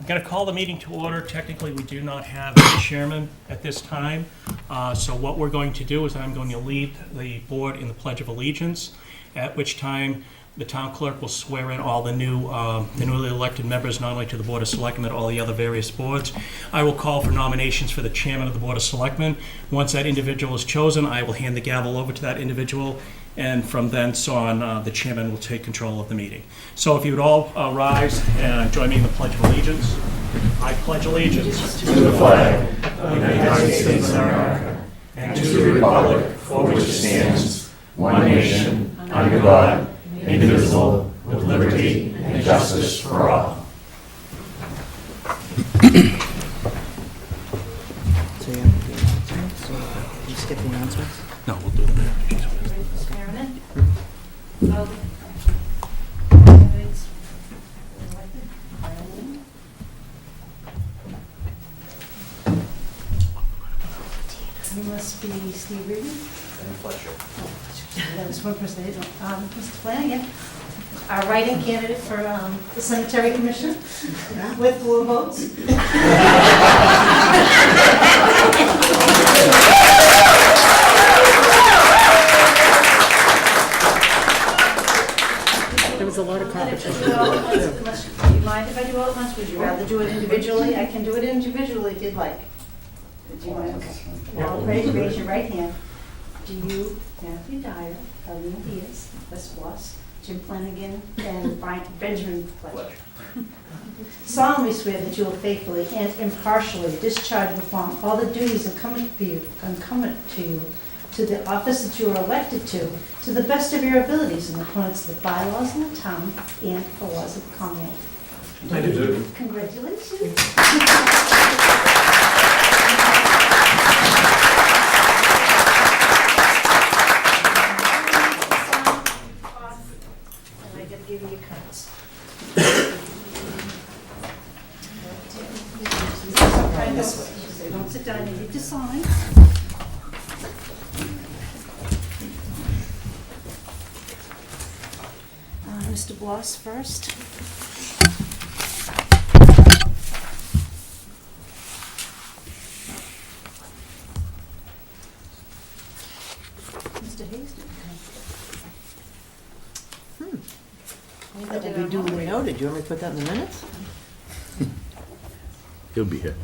I'm going to call the meeting to order. Technically, we do not have a chairman at this time. So what we're going to do is I'm going to lead the board in the Pledge of Allegiance, at which time the town clerk will swear in all the newly elected members, not only to the Board of Selectmen, but all the other various boards. I will call for nominations for the chairman of the Board of Selectmen. Once that individual is chosen, I will hand the gavel over to that individual, and from thence on, the chairman will take control of the meeting. So if you would all rise and join me in the Pledge of Allegiance. I pledge allegiance to the flag of the United States of America and to the republic for which it stands, one nation, under God, indivisible, with liberty and justice for all. So you have the announcements? So you skip the announcements? No, we'll do that. Chairman? You must be Steve Reed. And Fletcher. That was one person I didn't know. Mr. Flanagan, our write-in candidate for the Cemetery Commission with 4 votes. There was a lot of competition. Do you mind if I do all at once? Would you rather do it individually? I can do it individually if you'd like. Do you mind? Okay. Now, raise your right hand. Do you, Matthew Dyer, Helena Diaz, Wes Bloss, Jim Flanagan, and Benjamin Fletcher, solemnly swear that you will faithfully and impartially discharge and perform all the duties incumbent to you to the office that you are elected to the best of your abilities in accordance with the bylaws of the town and the laws of the commune? I do. Congratulations. And I gotta give you your cards. Right this way, so you don't sit down, you need to sign. Mr. Bloss first. Mr. Hayes didn't come. That will be duly noted. Do you want me to put that in the minutes? He'll be here.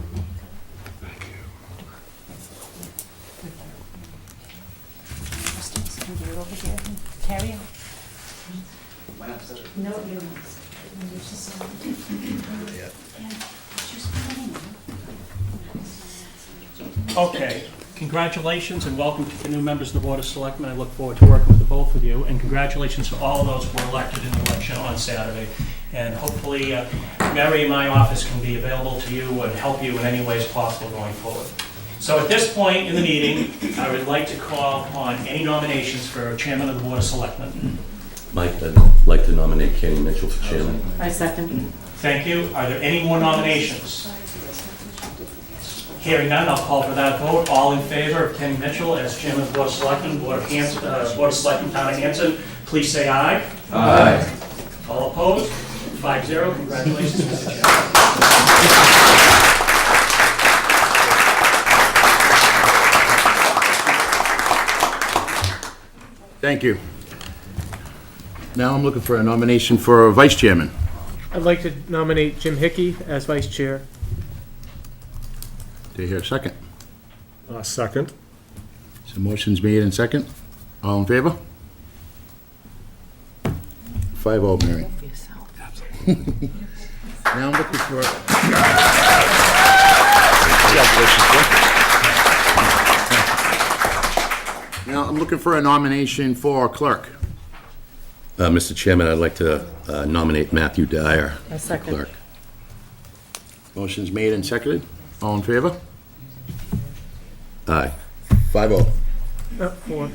Can you do it over here? Carry on. No, you must. You should sign. And just put it in. Okay, congratulations and welcome to the new members of the Board of Selectmen. I look forward to working with the both of you, and congratulations to all of those who were elected in the election on Saturday. And hopefully, Mary in my office can be available to you and help you in any ways possible going forward. So at this point in the meeting, I would like to call upon any nominations for chairman of the Board of Selectmen. Mike, I'd like to nominate Kenny Mitchell for chairman. I second. Thank you. Are there any more nominations? Hearing none, I'll call for that vote. All in favor of Kenny Mitchell as chairman of the Board of Selectmen, Board of Selectmen, Town of Hanson, please say aye. Aye. All opposed? 5-0. Congratulations, Mr. Chairman. Thank you. Now I'm looking for a nomination for vice chairman. I'd like to nominate Jim Hickey as vice chair. Do you hear a second? Second. So motion's made and second. All in favor? 5-0, Mary. For yourself. Now I'm looking for... Now I'm looking for a nomination for clerk. Mr. Chairman, I'd like to nominate Matthew Dyer I for second. clerk. Motion's made and seconded. All in favor? Aye. 5-0. 4.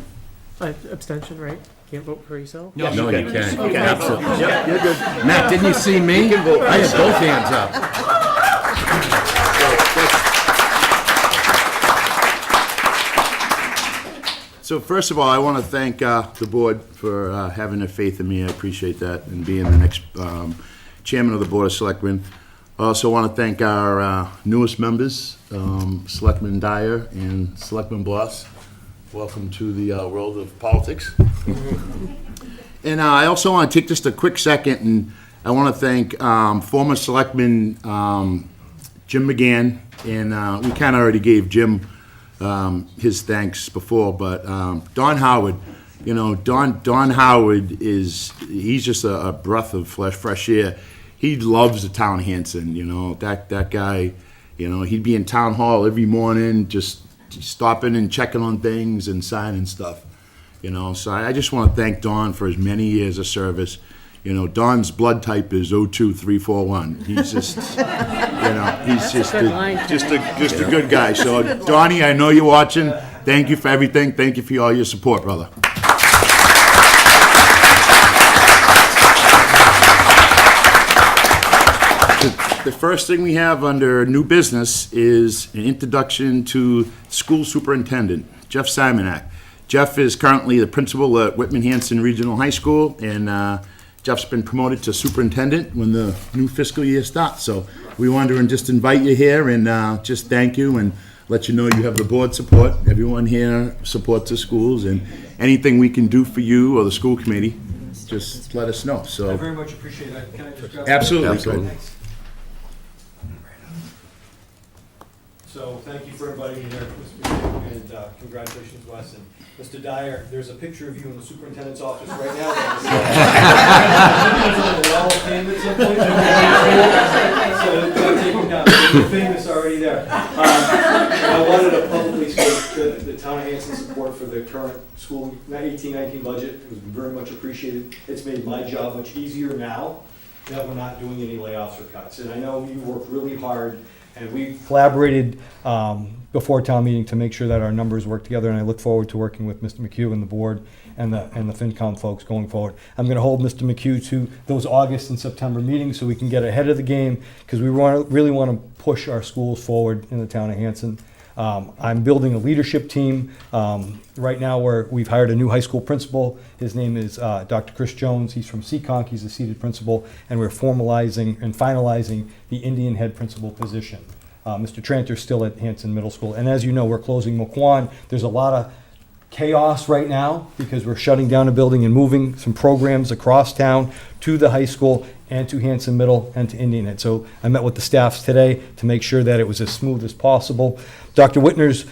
Abstention, right? Can't vote for yourself? No, you can. Okay. Absolutely. Yep, you're good. Matt, didn't you see me? I had both hands up. So first of all, I want to thank the board for having their faith in me. I appreciate that, and being the next chairman of the Board of Selectmen. I also want to thank our newest members, Selectman Dyer and Selectman Bloss. Welcome to the world of politics. And I also want to take just a quick second, and I want to thank former Selectman Jim McGann, and we kind of already gave Jim his thanks before, but Don Howard, you know, Don Howard he's just a breath of fresh air. He loves the town of Hanson, you know, that guy, you know, he'd be in town hall every morning, just stopping and checking on things and signing stuff, you know. So I just want to thank Don for his many years of service. You know, Don's blood type is 02341. He's just, you know, he's just a good guy. So, Donnie, I know you're watching. Thank you for everything. Thank you for all your support, brother. The first thing we have under new business is an introduction to school superintendent, Jeff Simonak. Jeff is currently the principal at Whitman Hanson Regional High School, and Jeff's been promoted to superintendent when the new fiscal year starts. So we wanted to just invite you here and just thank you and let you know you have the board support. Everyone here supports the schools, and anything we can do for you or the school committee, just let us know. So I very much appreciate that. Can I just grab absolutely. Thanks. So thank you for inviting me here, Mr. McHugh, and congratulations, Wes. And Mr. Dyer, there's a picture of you in the superintendent's office right now. Well, famous at some point. So take him down. You're famous already there. I wanted to publicly state the town of Hanson's support for the current school 18-19 budget. It was very much appreciated. It's made my job much easier now that we're not doing any layoffs or cuts. And I know you worked really hard, and we collaborated before town meeting to make sure that our numbers work together, and I look forward to working with Mr. McHugh and the board and the FinCom folks going forward. I'm going to hold Mr. McHugh to those August and September meetings so we can get ahead of the game, because we really want to push our schools forward in the town of Hanson. I'm building a leadership team. Right now we've hired a new high school principal. His name is Dr. Chris Jones. He's from Seekonk. He's a seated principal, and we're formalizing and finalizing the Indian head principal position. Mr. Tranter's still at Hanson Middle School. And as you know, we're closing McQuon. There's a lot of chaos right now because we're shutting down a building and moving some programs across town to the high school and to Hanson Middle and to Indian Head. So I met with the staffs today to make sure that it was as smooth as possible. Dr. Whitner's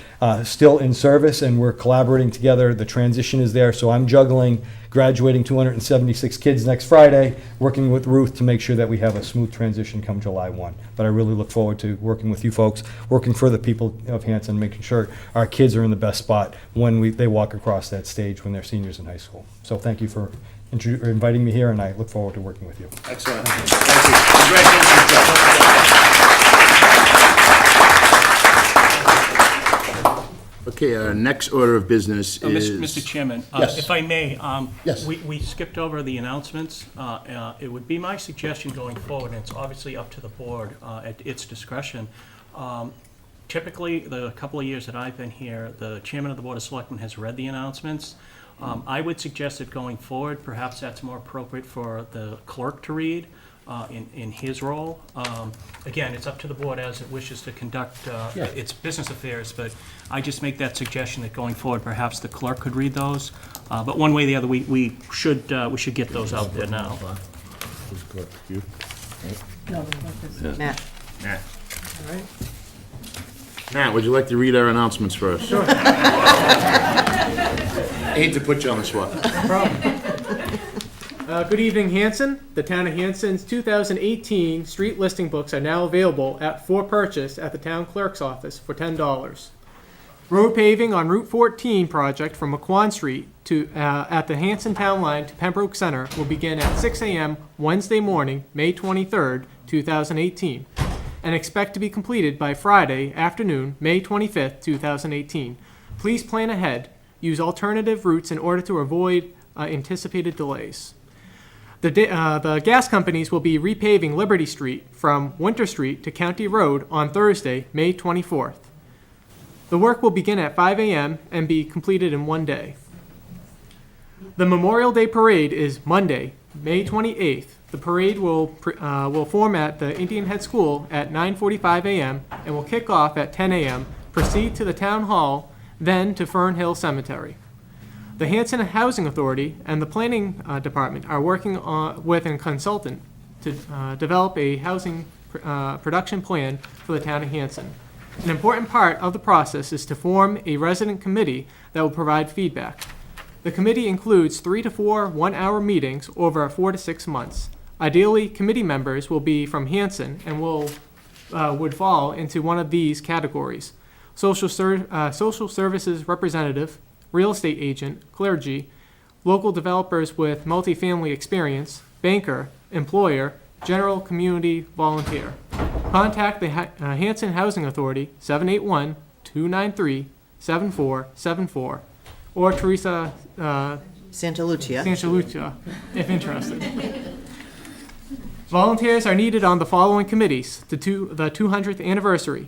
still in service, and we're collaborating together. The transition is there, so I'm juggling graduating 276 kids next Friday, working with Ruth to make sure that we have a smooth transition come July 1. But I really look forward to working with you folks, working for the people of Hanson, making sure our kids are in the best spot when they walk across that stage when they're seniors in high school. So thank you for inviting me here, and I look forward to working with you. Excellent. Thank you. Congratulations, Jeff. Okay, our next order of business is... Mr. Chairman, Yes. if I may, Yes. we skipped over the announcements. It would be my suggestion going forward, and it's obviously up to the board at its discretion. Typically, the couple of years that I've been here, the chairman of the Board of Selectmen has read the announcements. I would suggest that going forward, perhaps that's more appropriate for the clerk to read in his role. Again, it's up to the board as it wishes to conduct its business affairs, but I just make that suggestion that going forward, perhaps the clerk could read those. But one way or the other, we should get those out there now. Who's clerk? You? Matt. Matt. Matt, would you like to read our announcements first? Sure. I hate to put you on the spot. No problem. Good evening, Hanson. The town of Hanson's 2018 street listing books are now available for purchase at the town clerk's office for $10. Road paving on Route 14 project from McQuon Street to at the Hanson Town Line to Pembroke Center will begin at 6 a.m. Wednesday morning, May 23rd, 2018, and expect to be completed by Friday afternoon, May 25th, 2018. Please plan ahead. Use alternative routes in order to avoid anticipated delays. The gas companies will be repaving Liberty Street from Winter Street to County Road on Thursday, May 24th. The work will begin at 5 a.m. and be completed in one day. The Memorial Day Parade is Monday, May 28th, the parade will form at the Indian Head School at 9:45 a.m. and will kick off at 10 a.m., proceed to the Town Hall, then to Fern Hill Cemetery. The Hanson Housing Authority and the Planning Department are working with a consultant to develop a housing production plan for the town of Hanson. An important part of the process is to form a resident committee that will provide feedback. The committee includes 3 to 4 one-hour meetings over 4 to 6 months. Ideally, committee members will be from Hanson and would fall into one of these categories: social services representative, real estate agent, clergy, local developers with multifamily experience, banker, employer, general community volunteer. Contact the Hanson Housing Authority, 781-293-7474, or Teresa Santa Lucia. Sanchalucia, if interested. Volunteers are needed on the following committees: the 200th anniversary,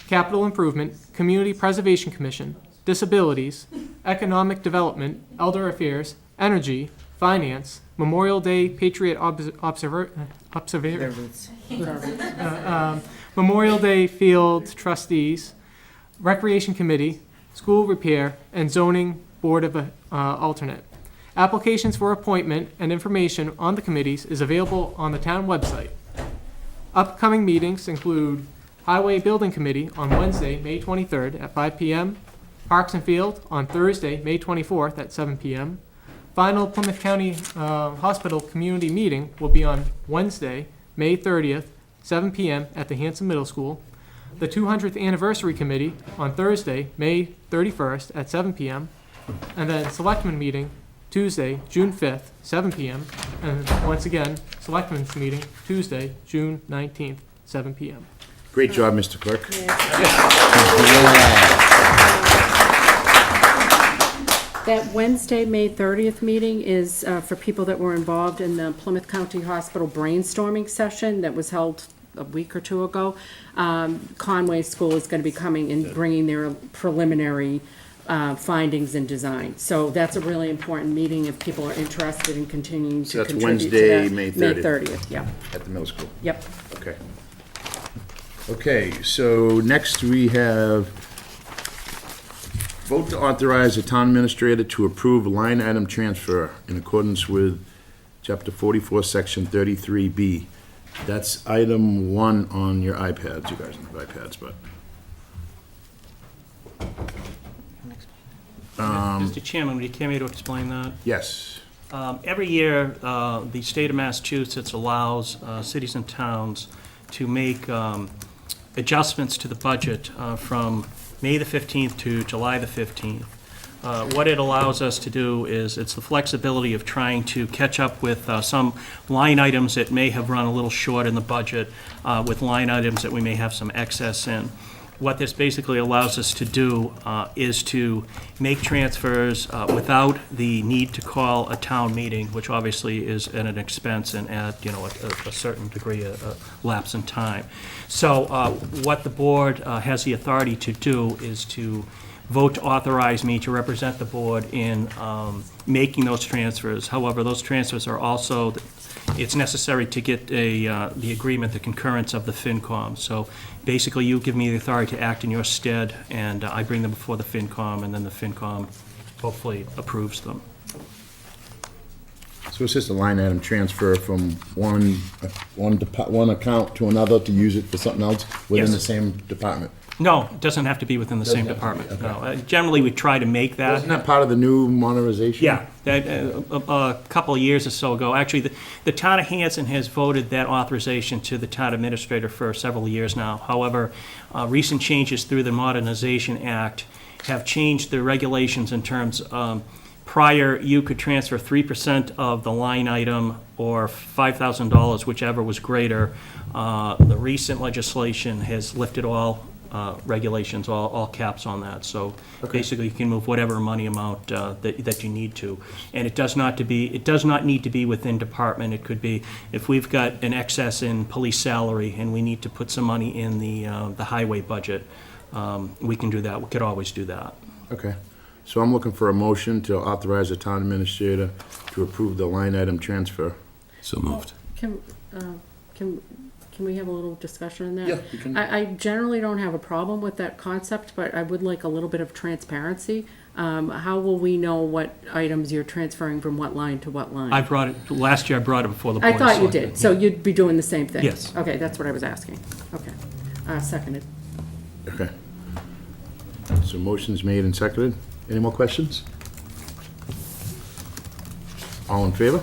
Capital Improvement, Community Preservation Commission, Disabilities, Economic Development, Elder Affairs, Energy, Finance, Memorial Day Patriot Memorial Day Field Trustees, Recreation Committee, School Repair, and Zoning Board of Alternate. Applications for appointment and information on the committees is available on the town website. Upcoming meetings include Highway Building Committee on Wednesday, May 23rd at 5 p.m., Parks and Field on Thursday, May 24th at 7 p.m. Final Plymouth County Hospital Community Meeting will be on Wednesday, May 30th, 7 p.m. at the Hanson Middle School. The 200th Anniversary Committee on Thursday, May 31st at 7 p.m. And then Selectmen Meeting Tuesday, June 5th, 7 p.m. And once again, Selectmen's Meeting Tuesday, June 19th, 7 p.m. Great job, Mr. Clerk. That Wednesday, May 30th meeting is for people that were involved in the Plymouth County Hospital brainstorming session that was held a week or two ago. Conway School is going to be coming and bringing their preliminary findings and design. So that's a really important meeting if people are interested in continuing So to that's contribute Wednesday, to May that. May 30th. 30th, yeah. At the middle school. Yep. Okay. Okay, so next we have vote to authorize the town administrator to approve a line item transfer in accordance with Chapter 44, Section 33B. That's item 1 on your iPads. You guys don't have iPads, but. Mr. Chairman, would you care me to explain that? Yes. Every year, the state of Massachusetts allows cities and towns to make adjustments to the budget from May the 15th to July the 15th. What it allows us to do is, it's the flexibility of trying to catch up with some line items that may have run a little short in the budget, with line items that we may have some excess in. What this basically allows us to do is to make transfers without the need to call a town meeting, which obviously is at an expense and at, a certain degree of lapse in time. So what the board has the authority to do is to vote to authorize me to represent the board in making those transfers. However, those transfers are also, it's necessary to get the agreement, the concurrence of the FinCom. So basically, you give me the authority to act in your stead, and I bring them before the FinCom, and then the FinCom hopefully approves them. So it's just a line item transfer from one account to another to use it for something else within Yes. the same department? No, it doesn't have to be within the same Doesn't have to be, department. No, generally, we try to make that. Isn't that part of the new modernization? Yeah, that, a couple of years or so ago, actually, the town of Hanson has voted that authorization to the town administrator for several years now. However, recent changes through the Modernization Act have changed the regulations in terms, prior, you could transfer 3% of the line item or $5,000, whichever was greater. The recent legislation has lifted all regulations, all caps on that. So basically, you can move whatever money amount that you need to. And it does not need to be within department. It could be, if we've got an excess in police salary and we need to put some money in the highway budget, we can do that. We could always do that. Okay. So I'm looking for a motion to authorize the town administrator to approve the line item transfer. So moved. Can, can we have a little discussion on that? Yeah, you can. I generally don't have a problem with that concept, but I would like a little bit of transparency. How will we know what items you're transferring from what line to what line? Last year I brought it before the I board. of thought you Selectmen. did, so you'd be doing the same thing? Yes. Okay, that's what I was asking. Okay. Seconded. Okay. So motion's made and seconded. Any more questions? All in favor?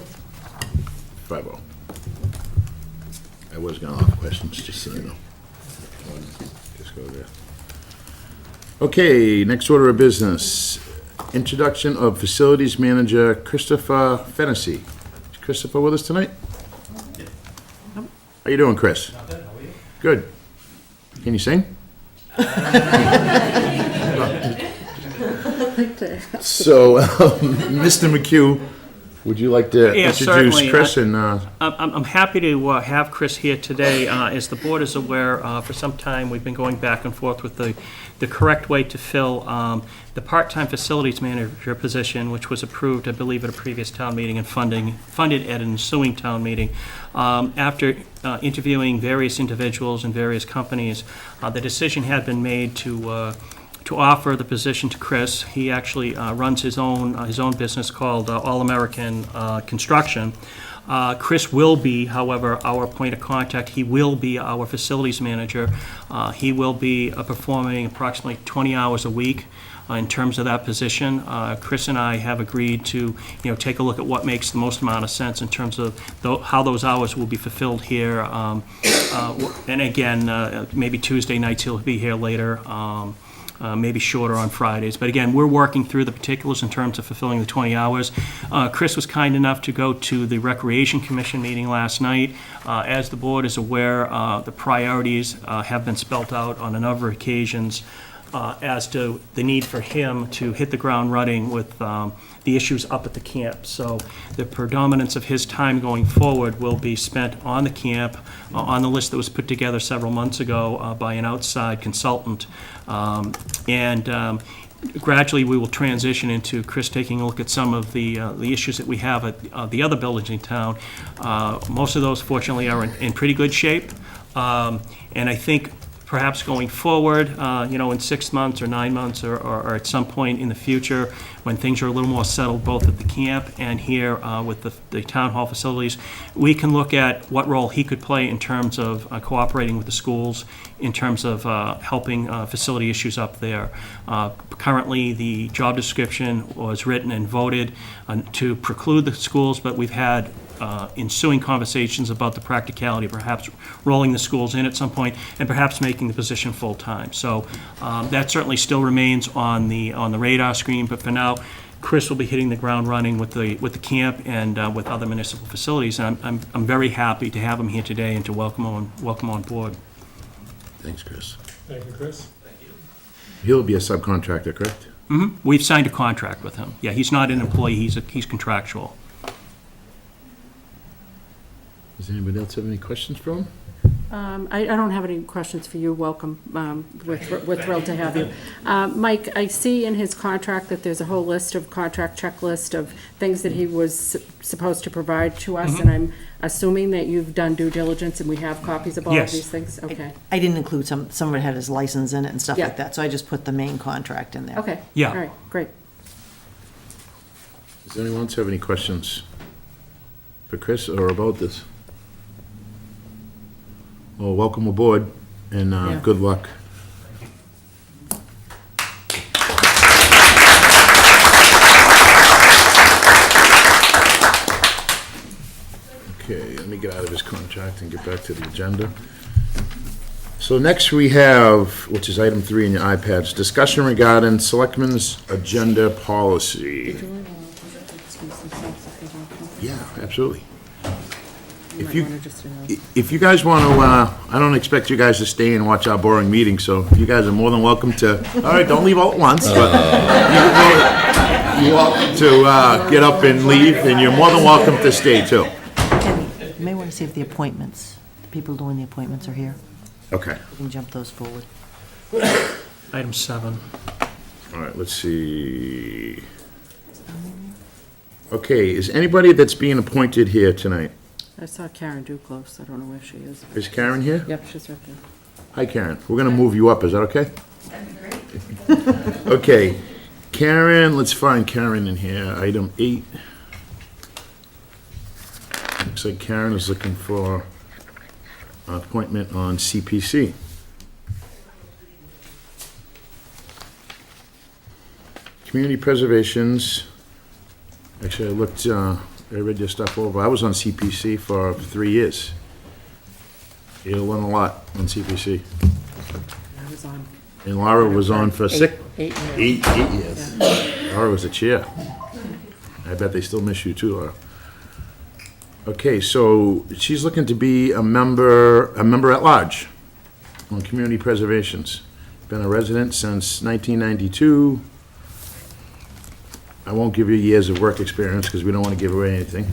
5-0. I was gonna offer questions, just so you know. Just go there. Okay, next order of business. Introduction of Facilities Manager Christopher Fennessy. Is Christopher with us tonight? How you doing, Chris? Not bad, how are you? Good. Can you sing? So, Mr. McHugh, would you like to Yeah, introduce certainly. Chris and, I'm happy to have Chris here today. As the board is aware, for some time, we've been going back and forth with the correct way to fill the part-time facilities manager position, which was approved, I believe, at a previous town meeting and funded at an ensuing town meeting. After interviewing various individuals and various companies, the decision had been made to offer the position to Chris. He actually runs his own business called All American Construction. Chris will be, however, our point of contact. He will be our facilities manager. He will be performing approximately 20 hours a week in terms of that position. Chris and I have agreed to, take a look at what makes the most amount of sense in terms of how those hours will be fulfilled here. And again, maybe Tuesday nights he'll be here later. Maybe shorter on Fridays. But again, we're working through the particulars in terms of fulfilling the 20 hours. Chris was kind enough to go to the Recreation Commission meeting last night. As the board is aware, the priorities have been spelt out on a number of occasions as to the need for him to hit the ground running with the issues up at the camp. So the predominance of his time going forward will be spent on the camp, on the list that was put together several months ago by an outside consultant. Gradually, we will transition into Chris taking a look at some of the issues that we have at the other buildings in town. Most of those, fortunately, are in pretty good shape. And I think perhaps going forward, in 6 months or 9 months or at some point in the future, when things are a little more settled both at the camp and here with the town hall facilities, we can look at what role he could play in terms of cooperating with the schools, in terms of helping facility issues up there. Currently, the job description was written and voted to preclude the schools, but we've had ensuing conversations about the practicality, perhaps rolling the schools in at some point, and perhaps making the position full-time. So that certainly still remains on the radar screen, but for now, Chris will be hitting the ground running with the camp and with other municipal facilities. And I'm very happy to have him here today and to welcome on board. thanks, Chris. Thank you, Chris. He'll be a subcontractor, correct? Mm-hmm. We've signed a contract with him. Yeah, he's not an employee, he's contractual. Does anybody else have any questions for him? I don't have any questions for you. Welcome. We're thrilled to have you. Mike, I see in his contract that there's a whole contract checklist of things that he was supposed to provide to us, and I'm assuming that you've done due diligence and we have copies of all of Yes. these things? Okay. I didn't include some of it had his license in it and stuff Yeah. like that, so I just put the main contract in there. Okay. Yeah. All right, great. Does anyone else have any questions for Chris or about this? Well, welcome aboard and Yeah. good luck. Okay, let me get out of his contract and get back to the agenda. So next we have, which is item 3 in your iPads, discussion regarding Selectmen's agenda policy. Yeah, absolutely. If you guys want to, I don't expect you guys to stay and watch our boring meeting, so you guys are more than welcome to, all right, don't leave all at once, but you're welcome to get up and leave, and you're more than welcome to stay, too. And you may want to see if the appointments, the people doing the appointments are here. Okay, We can jump those forward. Item 7. all right, let's see. Okay, is anybody that's being appointed here tonight I saw Karen Duclos, I don't know where she is. Is Karen here? Yep, she's right there. Hi, Karen. We're going to move you up. Is that okay? Okay. Karen, let's find Karen in here. Item 8. Looks like Karen is looking for an appointment on CPC. Community preservations. Actually, I looked, I read your stuff over. I was on CPC for 3 years. You learn a lot on CPC. I was on And Laura was on for 6, 8 years. 8 years. Laura was the chair. I bet they still miss you too, Laura. Okay, so she's looking to be a member at large on community preservations. Been a resident since 1992. I won't give you years of work experience because we don't want to give away anything.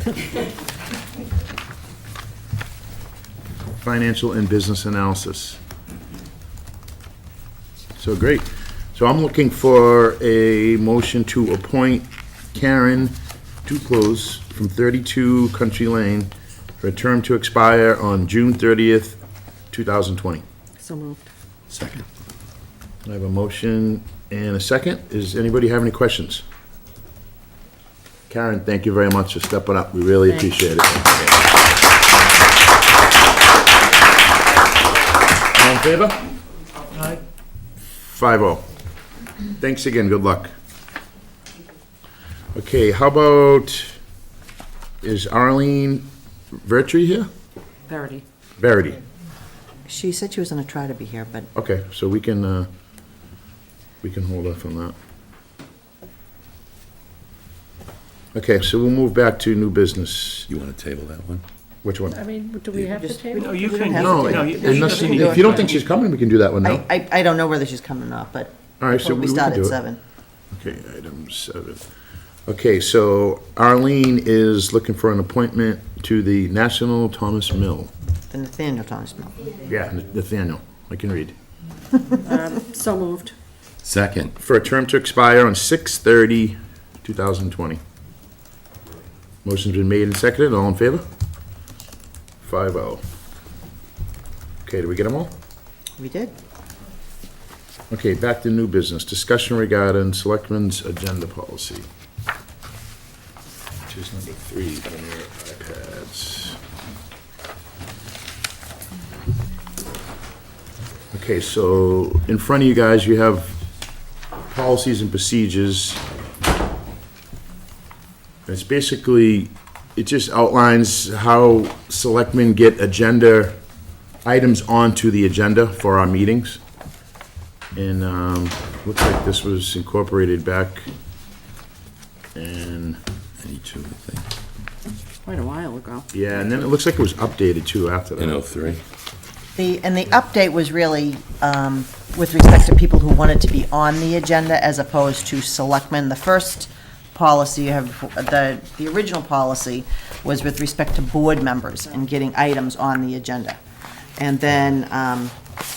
Financial and business analysis. So great. So I'm looking for a motion to appoint Karen Duclos from 32 Country Lane for a term to expire on June 30th, 2020. So moved. Second. I have a motion and a second. Does anybody have any questions? Karen, thank you very much for stepping up. We really Thanks. appreciate it. All in favor? Aye. 5-0. Thanks again, good luck. Okay, how about, is Arlene Vertry here? Verity. Verity. She said she was gonna try to be here, but Okay, so we can hold off on that. Okay, so we'll move back to new business. You want to table that one? Which one? I mean, do we have to Just- table? No, you We can, don't have No, to no, do you- it. unless, you if you don't think she's coming, we can do that one now. I don't know whether she's coming or not, but All right, so we can start do at it. 7. Okay, item 7. Okay, so Arlene is looking for an appointment to the National Thomas Mill. The Nathaniel Thomas Mill. Yeah, Nathaniel, I can read. So moved. Second. For a term to expire on 6/30/2020. Motion's been made and seconded, all in favor? 5-0. Okay, did we get them all? We did. Okay, back to new business. Discussion regarding Selectmen's agenda policy. Which is number 3 on your iPads. Okay, so in front of you guys, you have policies and procedures. It's basically, it just outlines how selectmen get agenda items onto the agenda for our meetings. And looks like this was incorporated back in, 92, I think. Quite a while ago. yeah, and then it looks like it was updated too after In that. 03. The update was really with respect to people who wanted to be on the agenda as opposed to selectmen. The first policy you have, the original policy was with respect to board members and getting items on the agenda. And then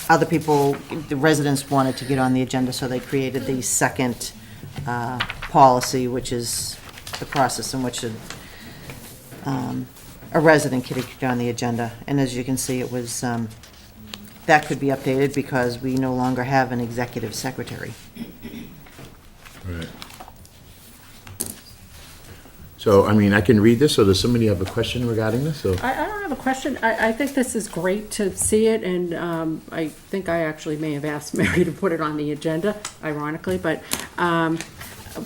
other people, the residents wanted to get on the agenda, so they created the second policy, which is the process in which a resident could get on the agenda. And as you can see, it was, that could be updated because we no longer have an executive secretary. Right. So, I mean, I can read this, or does somebody have a question regarding this, or? I don't have a question. I think this is great to see it, and I think I actually may have asked Mary to put it on the agenda, ironically, but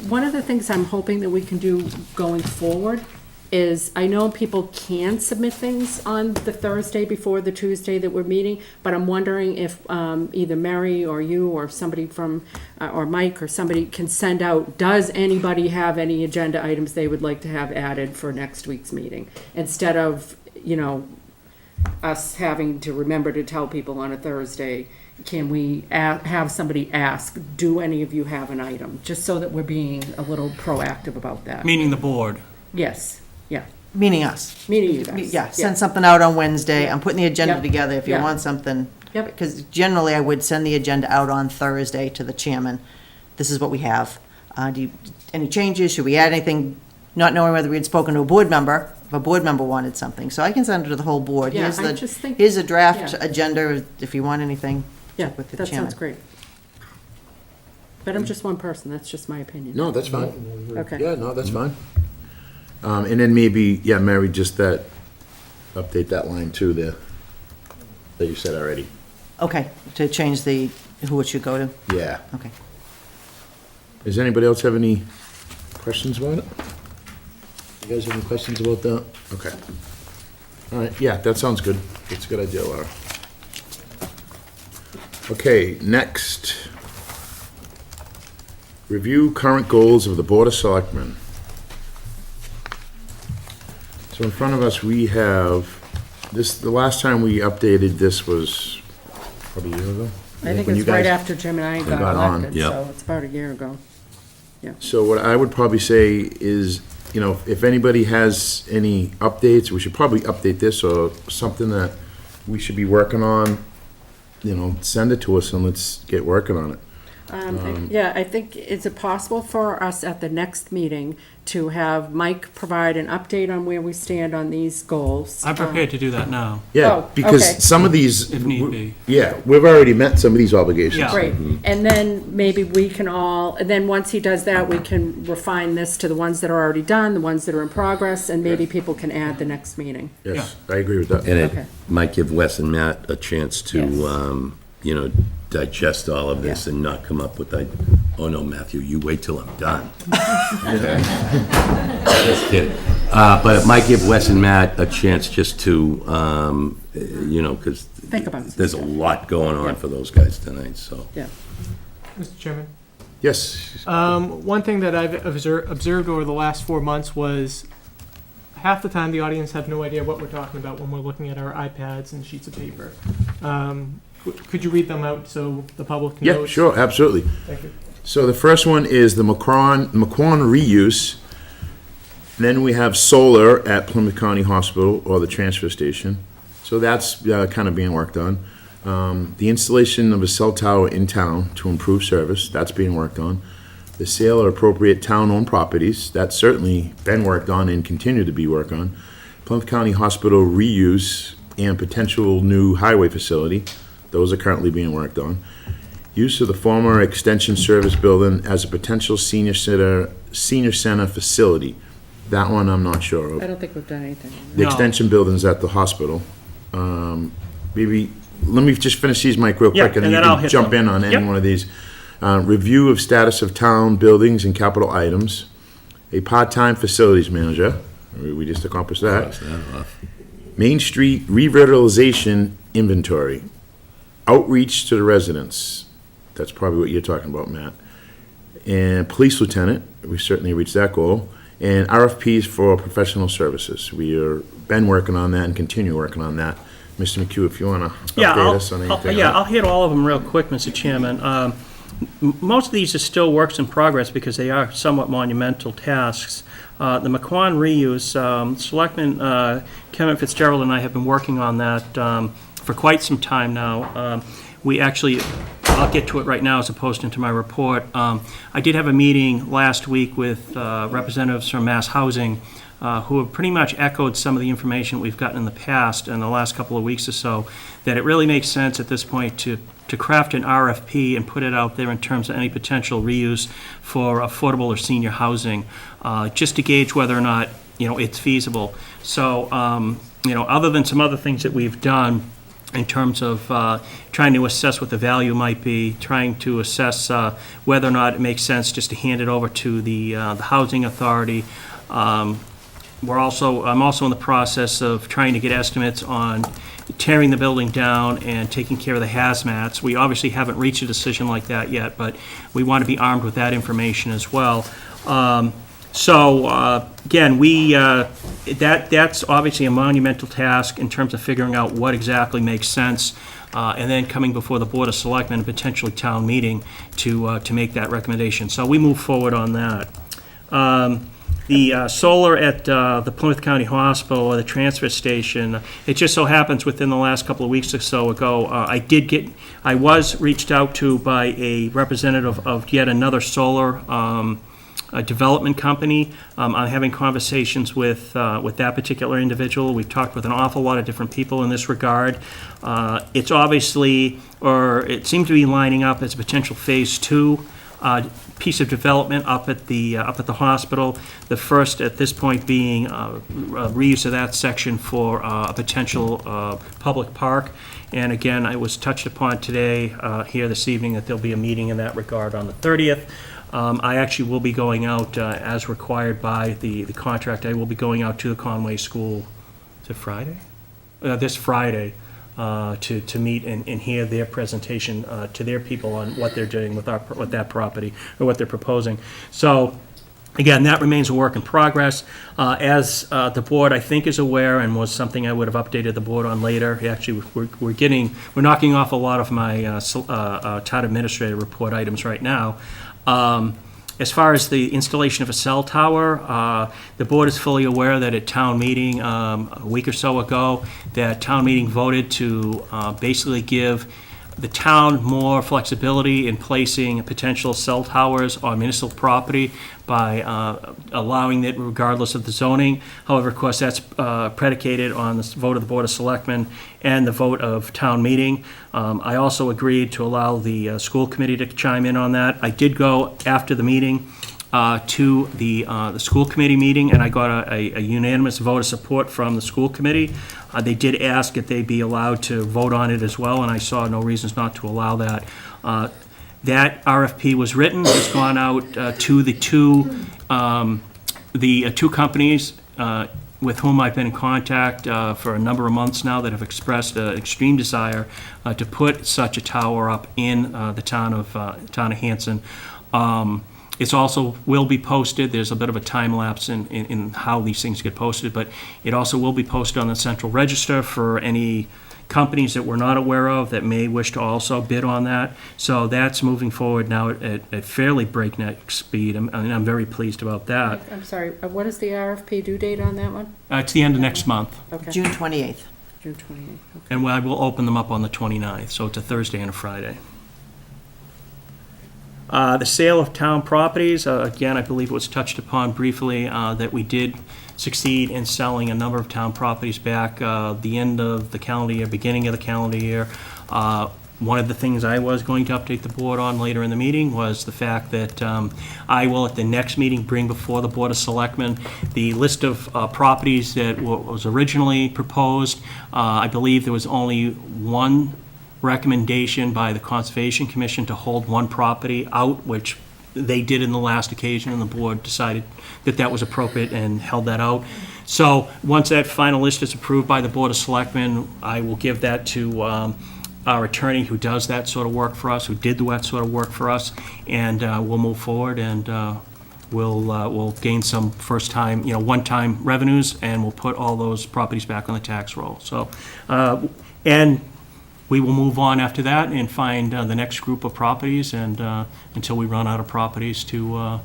one of the things I'm hoping that we can do going forward is, I know people can submit things on the Thursday before the Tuesday that we're meeting, but I'm wondering if either Mary or you or somebody from, or Mike or somebody can send out, does anybody have any agenda items they would like to have added for next week's meeting? Instead of, us having to remember to tell people on a Thursday, can we have somebody ask, do any of you have an item? Just so that we're being a little proactive about that. Meaning the board. Yes, yeah, Meaning us. meaning you guys. Yeah, send something out on Wednesday. I'm putting the agenda Yep. together if you Yeah. want something. Yep. Because generally, I would send the agenda out on Thursday to the chairman. This is what we have. Any changes? Should we add anything? Not knowing whether we had spoken to a board member, a board member wanted something, so I can send it to the whole board. Yeah, Here's I the- just think- Here's a draft yeah. agenda, if you want anything. Yeah, with the that chairman. sounds great. But I'm just one person, that's just my opinion. No, that's fine. Okay. Yeah, no, that's fine. And then maybe, yeah, Mary, just update that line too there, that you said already. Okay, to change who it should go to? Yeah. Okay. Does anybody else have any questions about it? You guys have any questions about that? Okay. All right, yeah, that sounds good. That's a good idea, Laura. Okay, next. Review current goals of the Board of Selectmen. So in front of us, we have, the last time we updated this was probably a year ago? I think When you it's right guys- after Jim and I got got on, elected, yeah. so it's about a year ago. So what I would probably say is, if anybody has any updates, we should probably update this or something that we should be working on, send it to us and let's get working on it. Yeah, I think, is it possible for us at the next meeting to have Mike provide an update on where we stand on these goals? I'm prepared to do that now, Yeah, Oh, okay. because some of these. if need be. Yeah, we've already met some of these obligations. Yeah. Great, and then maybe we can and then once he does that, we can refine this to the ones that are already done, the ones that are in progress, and maybe people can add the next meeting. Yes, I agree with that. And it Okay. might give Wes and Matt a chance to, digest all of this Yeah. and not come up with oh no, Matthew, you wait till I'm done. Just kidding. But it might give Wes and Matt a chance just to, because Think about it. there's a lot going on for those guys tonight, so. Yeah. Mr. Chairman. Yes, One thing that I've observed over the last 4 months was half the time the audience have no idea what we're talking about when we're looking at our iPads and sheets of paper. Could you read them out so the public knows? yeah, sure, absolutely. Thank you. So the first one is the McQuan reuse. Then we have solar at Plymouth County Hospital or the transfer station. So that's kind of being worked on. The installation of a cell tower in town to improve service, that's being worked on. The sale of appropriate town-owned properties, that's certainly been worked on and continue to be worked on. Plymouth County Hospital reuse and potential new highway facility, those are currently being worked on. Use of the former Extension Service Building as a potential senior center facility. That one I'm not sure of. I don't think we've done anything. The No. Extension Building's at the hospital. Maybe, let me just finish these, Mike, real Yeah, quick, and and then you then I'll can hit jump them. in on any Yep. one of these. Review of status of town buildings and capital items. A part-time facilities manager. We just accomplished that. Cross that off. Main Street revitalization inventory. Outreach to the residents. That's probably what you're talking about, Matt. And police lieutenant, we certainly reached that goal. And RFPs for professional services. We are been working on that and continue working on that. Mr. McHugh, if you want to Yeah, update us on anything. I'll hit all of them real quick, Mr. Chairman. Most of these are still works in progress because they are somewhat monumental tasks. The McQuan reuse, Selectman Kevin Fitzgerald and I have been working on that for quite some time now. We actually, I'll get to it right now as opposed to into my report. I did have a meeting last week with representatives from Mass Housing who have pretty much echoed some of the information we've gotten in the past in the last couple of weeks or so, that it really makes sense at this point to craft an RFP and put it out there in terms of any potential reuse for affordable or senior housing, just to gauge whether or not, it's feasible. So, other than some other things that we've done in terms of trying to assess what the value might be, trying to assess whether or not it makes sense just to hand it over to the housing authority. I'm also in the process of trying to get estimates on tearing the building down and taking care of the hazmats. We obviously haven't reached a decision like that yet, but we want to be armed with that information as well. Again, that's obviously a monumental task in terms of figuring out what exactly makes sense, and then coming before the Board of Selectmen and potentially town meeting to make that recommendation. So we move forward on that. The solar at the Plymouth County Hospital or the transfer station, it just so happens within the last couple of weeks or so ago, I was reached out to by a representative of yet another solar development company. I'm having conversations with that particular individual. We've talked with an awful lot of different people in this regard. It's obviously, or it seems to be lining up as a potential Phase 2 piece of development up at the hospital. The first, at this point, being reuse of that section for a potential public park. And again, it was touched upon today, here this evening, that there'll be a meeting in that regard on the 30th. I actually will be going out, as required by the contract, I will be going out to the Conway School, is it Friday? This Friday, to meet and hear their presentation to their people on what they're doing with that property, or what they're proposing. So, again, that remains a work in progress. As the board, I think, is aware, and was something I would have updated the board on later, actually, we're knocking off a lot of my town administrator report items right now. As far as the installation of a cell tower, the board is fully aware that at town meeting a week or so ago, that town meeting voted to basically give the town more flexibility in placing potential cell towers on municipal property by allowing it regardless of the zoning. However, of course, that's predicated on the vote of the Board of Selectmen and the vote of town meeting. I also agreed to allow the school committee to chime in on that. I did go after the meeting to the school committee meeting, and I got a unanimous vote of support from the school committee. They did ask if they be allowed to vote on it as well, and I saw no reasons not to allow that. That RFP was written, it's gone out to the two companies with whom I've been in contact for a number of months now, that have expressed an extreme desire to put such a tower up in the town of Hanson. It's also will be posted. There's a bit of a time lapse in how these things get posted, but it also will be posted on the Central Register for any companies that we're not aware of that may wish to also bid on that. So that's moving forward now at fairly breakneck speed. I'm very pleased about that. I'm sorry, what is the RFP due date on that one? It's the end of next month, Okay. June 28th. June 28th. Okay. and I will open them up on the 29th, so it's a Thursday and a Friday. The sale of town properties, again, I believe it was touched upon briefly, that we did succeed in selling a number of town properties back the end of the calendar year, beginning of the calendar year. One of the things I was going to update the board on later in the meeting was the fact that I will, at the next meeting, bring before the Board of Selectmen the list of properties that was originally proposed. I believe there was only one recommendation by the Conservation Commission to hold one property out, which they did in the last occasion, and the board decided that that was appropriate and held that out. So once that final list is approved by the Board of Selectmen, I will give that to our attorney who does that sort of work for us, who did that sort of work for us, and we'll move forward, and we'll gain some first-time, one-time revenues, and we'll put all those properties back on the tax roll. So, and we will move on after that and find the next group of properties, and until we run out of properties to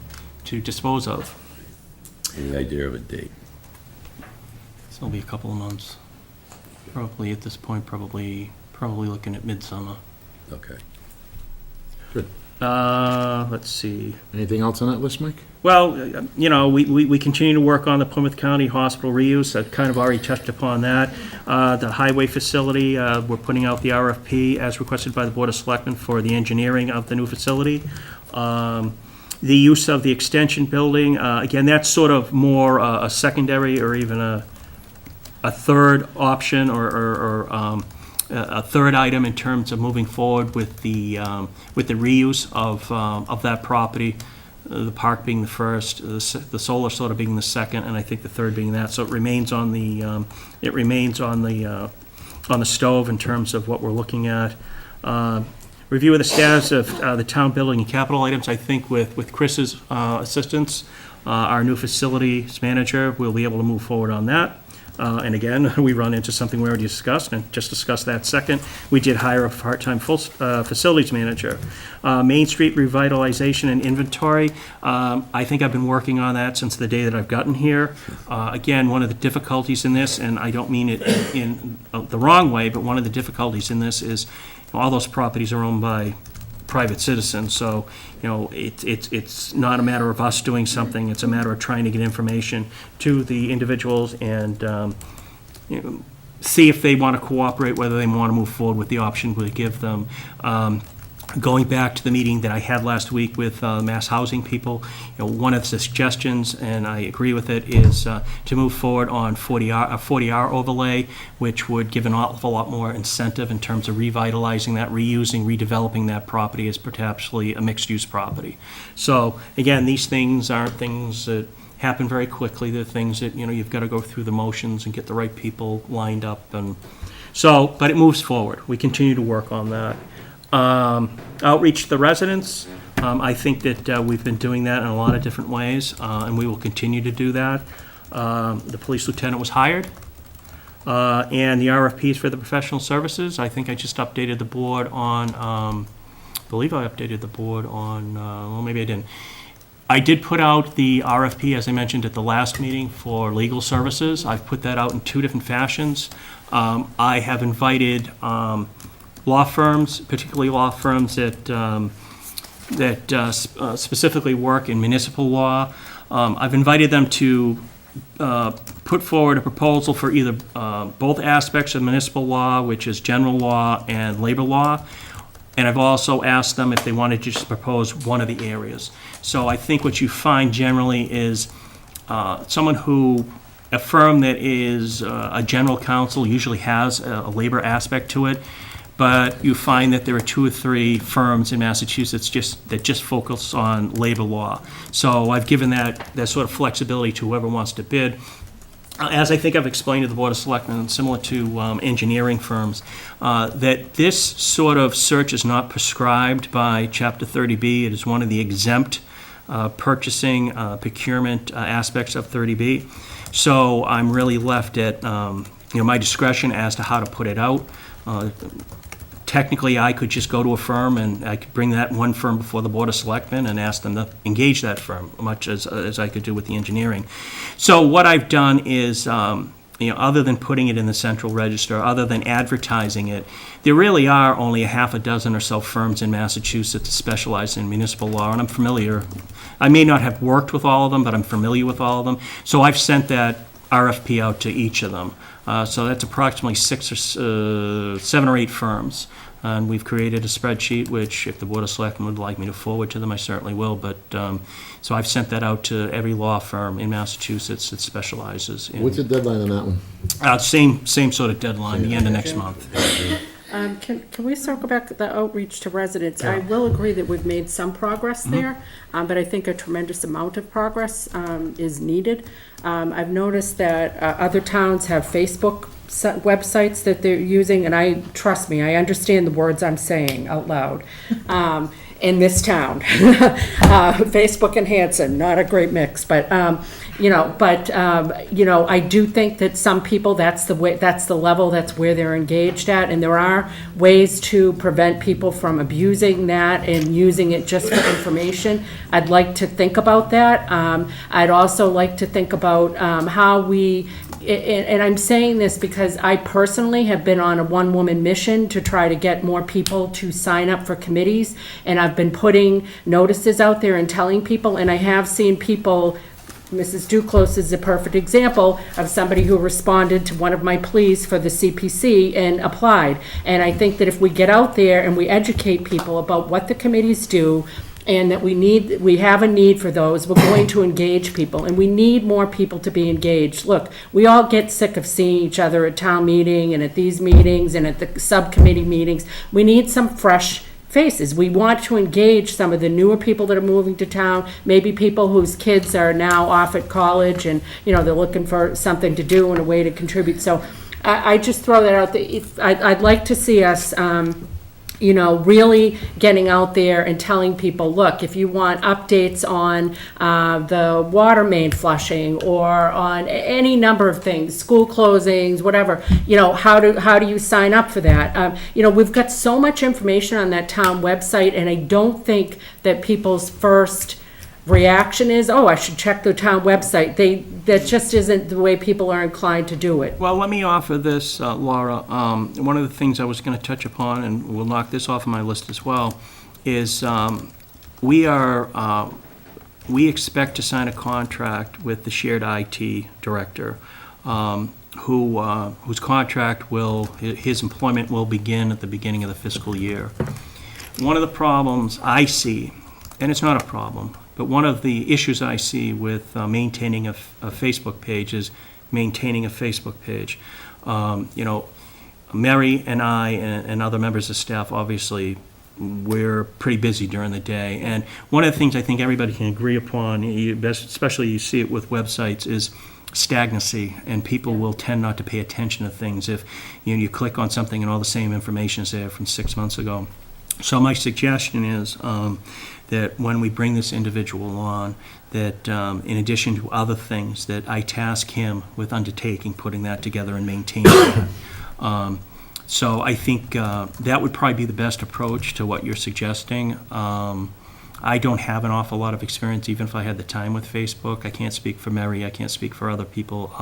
dispose of. Any idea of a date? So it'll be a couple of months. Probably at this point, probably looking at midsummer. Okay. Let's see. Anything else on that list, Mike? Well, we continue to work on the Plymouth County Hospital reuse. I've kind of already touched upon that. The highway facility, we're putting out the RFP as requested by the Board of Selectmen for the engineering of the new facility. The use of the extension building, again, that's sort of more a secondary or even a third option or a third item in terms of moving forward with the reuse of that property. The park being the first, the solar sort of being the second, and I think the third being that. So it remains on the stove in terms of what we're looking at. Review of the status of the town building and capital items. I think with Chris's assistance, our new facilities manager, we'll be able to move forward on that. And again, we run into something we already discussed, and just discussed that second. We did hire a part-time facilities manager. Main Street revitalization and inventory. I think I've been working on that since the day that I've gotten here. Again, one of the difficulties in this, and I don't mean it in the wrong way, but one of the difficulties in this is all those properties are owned by private citizen. So, it's not a matter of us doing something, it's a matter of trying to get information to the individuals and, see if they want to cooperate, whether they want to move forward with the option we give them. Going back to the meeting that I had last week with Mass Housing people, one of the suggestions, and I agree with it, is to move forward on a 40R overlay, which would give an awful lot more incentive in terms of revitalizing that, reusing, redeveloping that property as potentially a mixed-use property. So, again, these things aren't things that happen very quickly. They're things that, you've got to go through the motions and get the right people lined up. And so, but it moves forward. We continue to work on that. Outreach to the residents, I think that we've been doing that in a lot of different ways, and we will continue to do that. The police lieutenant was hired, and the RFPs for the professional services, I think I just updated the board on, well, maybe I didn't. I did put out the RFP, as I mentioned at the last meeting, for legal services. I've put that out in 2 different fashions. I have invited law firms, particularly law firms that specifically work in municipal law. I've invited them to put forward a proposal for either both aspects of municipal law, which is general law and labor law. And I've also asked them if they wanted to just propose one of the areas. So I think what you find generally is a firm that is a general counsel usually has a labor aspect to it. But you find that there are 2 or 3 firms in Massachusetts that just focus on labor law. So I've given that sort of flexibility to whoever wants to bid. As I think I've explained to the Board of Selectmen, similar to engineering firms, that this sort of search is not prescribed by Chapter 30B. It is one of the exempt purchasing, procurement aspects of 30B. So I'm really left at my discretion as to how to put it out. Technically, I could just go to a firm and I could bring that one firm before the Board of Selectmen and ask them to engage that firm, much as I could do with the engineering. So what I've done is, other than putting it in the Central Register, other than advertising it, there really are only a half a dozen or so firms in Massachusetts that specialize in municipal law, and I'm familiar. I may not have worked with all of them, but I'm familiar with all of them. So I've sent that RFP out to each of them. So that's approximately 7 or 8 firms. And we've created a spreadsheet, which if the Board of Selectmen would like me to forward to them, I certainly will. But, so I've sent that out to every law firm in Massachusetts that specializes in. What's the deadline on that one? Same sort of deadline, the end of next month. Can we circle back to the outreach to residents? I will agree that we've made some progress there, but I think a tremendous amount of progress is needed. I've noticed that other towns have Facebook websites that they're using, and trust me, I understand the words I'm saying out loud. In this town, Facebook and Hanson, not a great mix, but I do think that some people, that's the way, that's the level, that's where they're engaged at, and there are ways to prevent people from abusing that and using it just for information. I'd like to think about that. I'd also like to think about how we, and I'm saying this because I personally have been on a one-woman mission to try to get more people to sign up for committees, and I've been putting notices out there and telling people, and I have seen people. Mrs. Duclos is a perfect example of somebody who responded to one of my pleas for the CPC and applied. And I think that if we get out there and we educate people about what the committees do, and that we have a need for those, we're going to engage people, and we need more people to be engaged. Look, we all get sick of seeing each other at town meeting and at these meetings and at the subcommittee meetings. We need some fresh faces. We want to engage some of the newer people that are moving to town, maybe people whose kids are now off at college and, they're looking for something to do and a way to contribute. So I just throw that out there. I'd like to see us, really getting out there and telling people, look, if you want updates on the water main flushing or on any number of things, school closings, whatever, how do you sign up for that? We've got so much information on that town website, and I don't think that people's first reaction is, oh, I should check the town website. That just isn't the way people are inclined to do it. Well, let me offer this, Laura. One of the things I was going to touch upon, and we'll knock this off my list as well, is we expect to sign a contract with the shared IT director, whose contract his employment will begin at the beginning of the fiscal year. One of the problems I see, and it's not a problem, but one of the issues I see with maintaining a Facebook page is maintaining a Facebook page. Mary and I and other members of staff, obviously, we're pretty busy during the day. And one of the things I think everybody can agree upon, especially you see it with websites, is stagnancy, and people will tend not to pay attention to things if you click on something and all the same information is there from 6 months ago. So my suggestion is that when we bring this individual on, that in addition to other things, that I task him with undertaking, putting that together and maintaining it. So I think that would probably be the best approach to what you're suggesting. I don't have an awful lot of experience, even if I had the time with Facebook. I can't speak for Mary, I can't speak for other people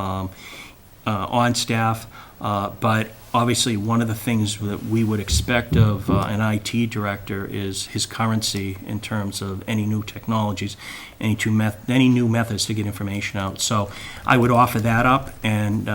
on staff, but obviously one of the things that we would expect of an IT director is his currency in terms of any new technologies, any new methods to get information out. So I would offer that up, and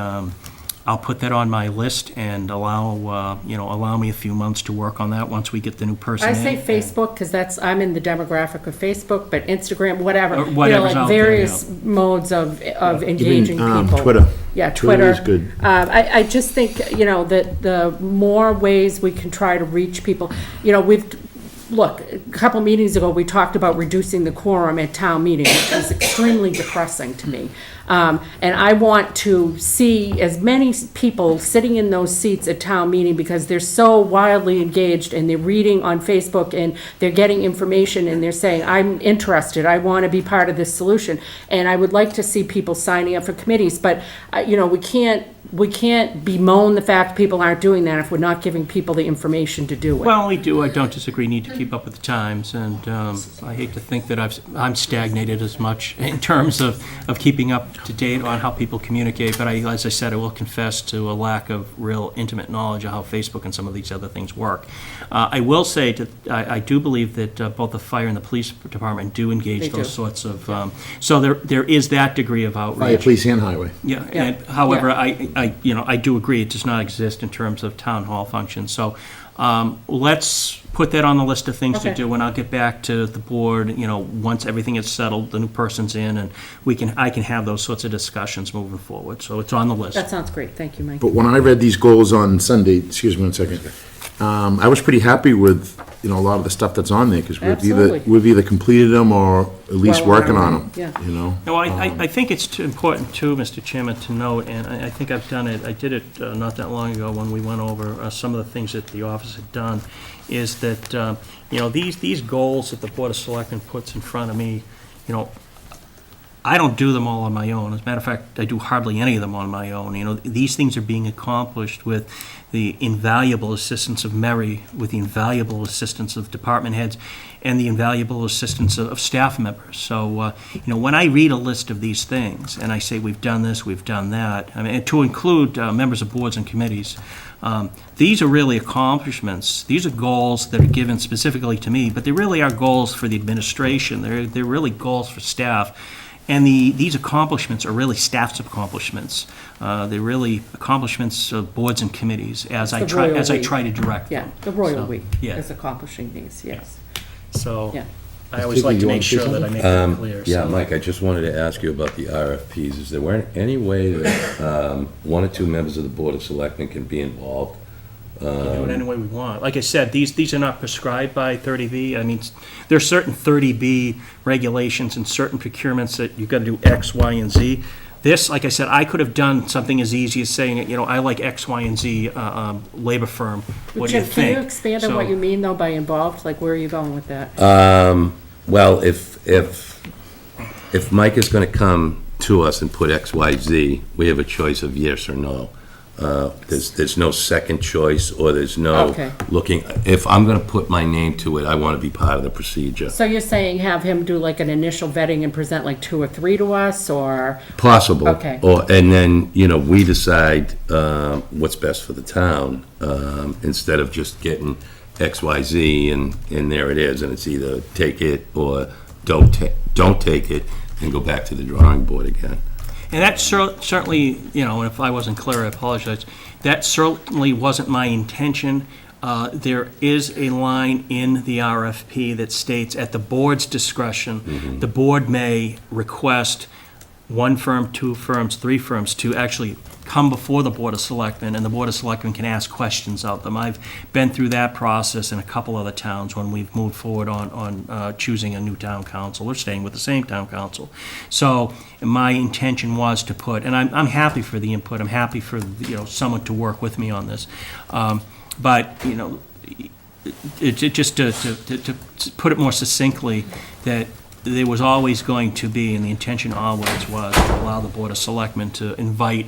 I'll put that on my list and allow me a few months to work on that once we get the new person I in. say Facebook, because I'm in the demographic of Facebook, but Instagram, whatever. Whatever's out there, various modes of engaging people. Twitter. Yeah, Twitter. is good. I just think, that the more ways we can try to reach people, look, a couple meetings ago, we talked about reducing the quorum at town meeting, which was extremely depressing to me. And I want to see as many people sitting in those seats at town meeting, because they're so wildly engaged, and they're reading on Facebook, and they're getting information, and they're saying, I'm interested, I want to be part of this solution. And I would like to see people signing up for committees, but, we can't bemoan the fact people aren't doing that if we're not giving people the information to do it. Well, we do, I don't disagree, need to keep up with the times, and I hate to think that I'm stagnated as much in terms of keeping up to date on how people communicate, but as I said, I will confess to a lack of real intimate knowledge of how Facebook and some of these other things work. I will say that I do believe that both the fire and the police department do engage They those do. sorts of, so there is that degree of outreach. Fire, police, and highway. Yeah, Yeah. and however, Yeah. I do agree, it does not exist in terms of town hall functions. So let's put that on the list of things to Okay. do, and I'll get back to the board, once everything is settled, the new person's in, and I can have those sorts of discussions moving forward. So it's on the list. That sounds great, thank you, Mike. But when I read these goals on Sunday, excuse me one second, I was pretty happy with, a lot of the stuff that's on there, because Absolutely. we've either completed them or at least Well, working on them, yeah. No, I think it's important too, Mr. Chairman, to note, and I think I've done it, I did it not that long ago when we went over some of the things that the office had done, is that, these goals that the Board of Selectmen puts in front of me, I don't do them all on my own. As a matter of fact, I do hardly any of them on my own. These things are being accomplished with the invaluable assistance of Mary, with the invaluable assistance of department heads, and the invaluable assistance of staff members. So, when I read a list of these things, and I say we've done this, we've done that, and to include members of boards and committees, these are really accomplishments. These are goals that are given specifically to me, but they really are goals for the administration. They're really goals for staff. And these accomplishments are really staff's accomplishments. They're really accomplishments of boards and committees as I The Royal Week. try to direct Yeah, them. the Royal So, Week yeah. is accomplishing these, yes. So Yeah. I always like to you make want to say sure that I something? make that clear. Yeah, So- Mike, I just wanted to ask you about the RFPs. Is there any way that one or two members of the Board of Selectmen can be involved? We can do it any way we want. Like I said, these are not prescribed by 30B. I mean, there are certain 30B regulations and certain procurements that you've got to do X, Y, and Z. This, like I said, I could have done something as easy as saying, I like X, Y, and Z labor firm. What do you Chip, think? can you expand on So- what you mean, though, by involved? Like, where are you going with that? Well, if Mike is going to come to us and put X, Y, Z, we have a choice of yes or no. There's no second choice, or there's no Okay. looking. If I'm going to put my name to it, I want to be part of the procedure. So you're saying have him do like an initial vetting and present like 2 or 3 to us, or? Possible. Okay. And then, we decide what's best for the town, instead of just getting XYZ, and there it is, and it's either take it or don't take it, and go back to the drawing board again. And that certainly, you know, and if I wasn't clear, I apologize, that certainly wasn't my intention. There is a line in the RFP that states, at the board's discretion, the board may request one firm, two firms, three firms to actually come before the Board of Selectmen, and the Board of Selectmen can ask questions of them. I've been through that process in a couple other towns when we've moved forward on choosing a new town council or staying with the same town council. So my intention was to put, and I'm happy for the input, I'm happy for, you know, someone to work with me on this. But, you know, just to put it more succinctly, that there was always going to be, and the intention always was, to allow the Board of Selectmen to invite,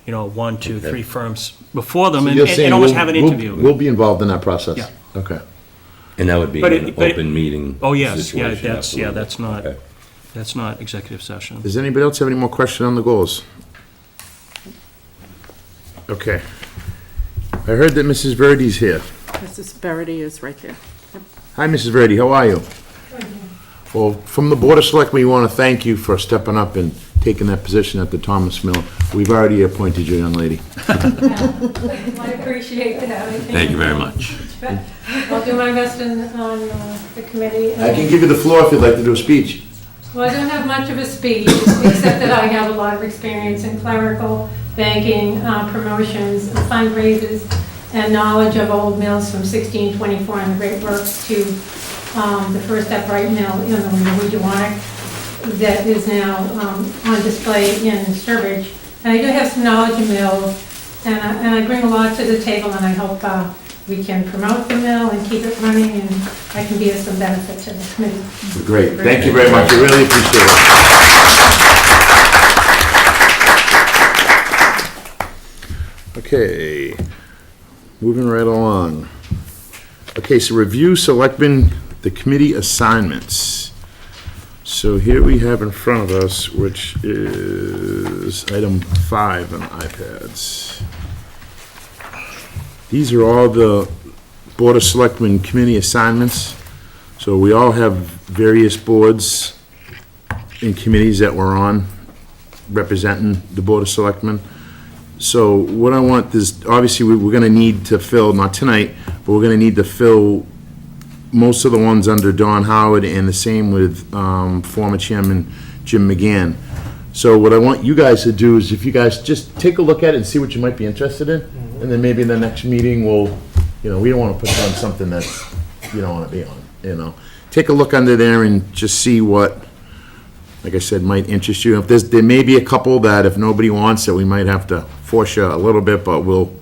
you know, one, two, three firms before them and You're saying almost we'll- have an we'll- interview. We'll be involved in that process? Yeah. Okay. And that would be But an it- but it- open meeting Oh, yes, yeah, situation, absolutely. that's not, Okay. that's not executive session. Does anybody else have any more questions on the goals? Okay. I heard that Mrs. Verdi's here. Mrs. Verity is right there. Hi, Mrs. Verdi, how are you? Well, from the Board of Selectmen, we want to thank you for stepping up and taking that position at the Thomas Mill. We've already appointed you, young lady. I appreciate that. Thank you very much. I'll do my best on the committee. I can give you the floor if you'd like to do a speech. Well, I don't have much of a speech, except that I have a lot of experience in clerical, banking, promotions, fundraisers, and knowledge of old mills from 1624 and the Great Works to the first upright mill in the Norwegian that is now on display in Sturbridge. And I do have some knowledge of mills, and I bring a lot to the table, and I hope we can promote the mill and keep it running, and I can be of some benefit to the committee. Great, thank you very much, I really appreciate it. Okay, moving right along. Okay, so review selectmen, the committee assignments. So here we have in front of us, which is item 5 on iPads. These are all the Board of Selectmen committee assignments. So we all have various boards and committees that we're on representing the Board of Selectmen. So what I want is, obviously, we're gonna need to fill, not tonight, but we're gonna need to fill most of the ones under Don Howard, and the same with former Chairman Jim McGann. So what I want you guys to do is, if you guys just take a look at it and see what you might be interested in, and then maybe in the next meeting, we'll, you know, we don't want to put on something that you don't want to be on, you know. Take a look under there and just see what, like I said, might interest you. If there may be a couple that if nobody wants it, we might have to force you a little bit, but we'll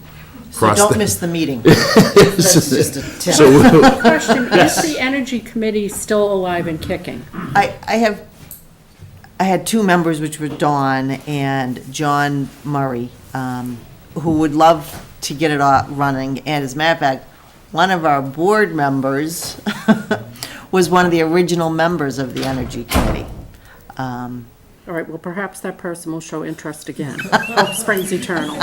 So cross don't the... miss the meeting. That's just a tip. So we'll- Question, is the Energy Committee still alive and kicking? I had two members, which were Dawn and John Murray, who would love to get it all running. And as a matter of fact, one of our board members was one of the original members of the Energy Committee. All right, well, perhaps that person will show interest again. Hope springs eternal.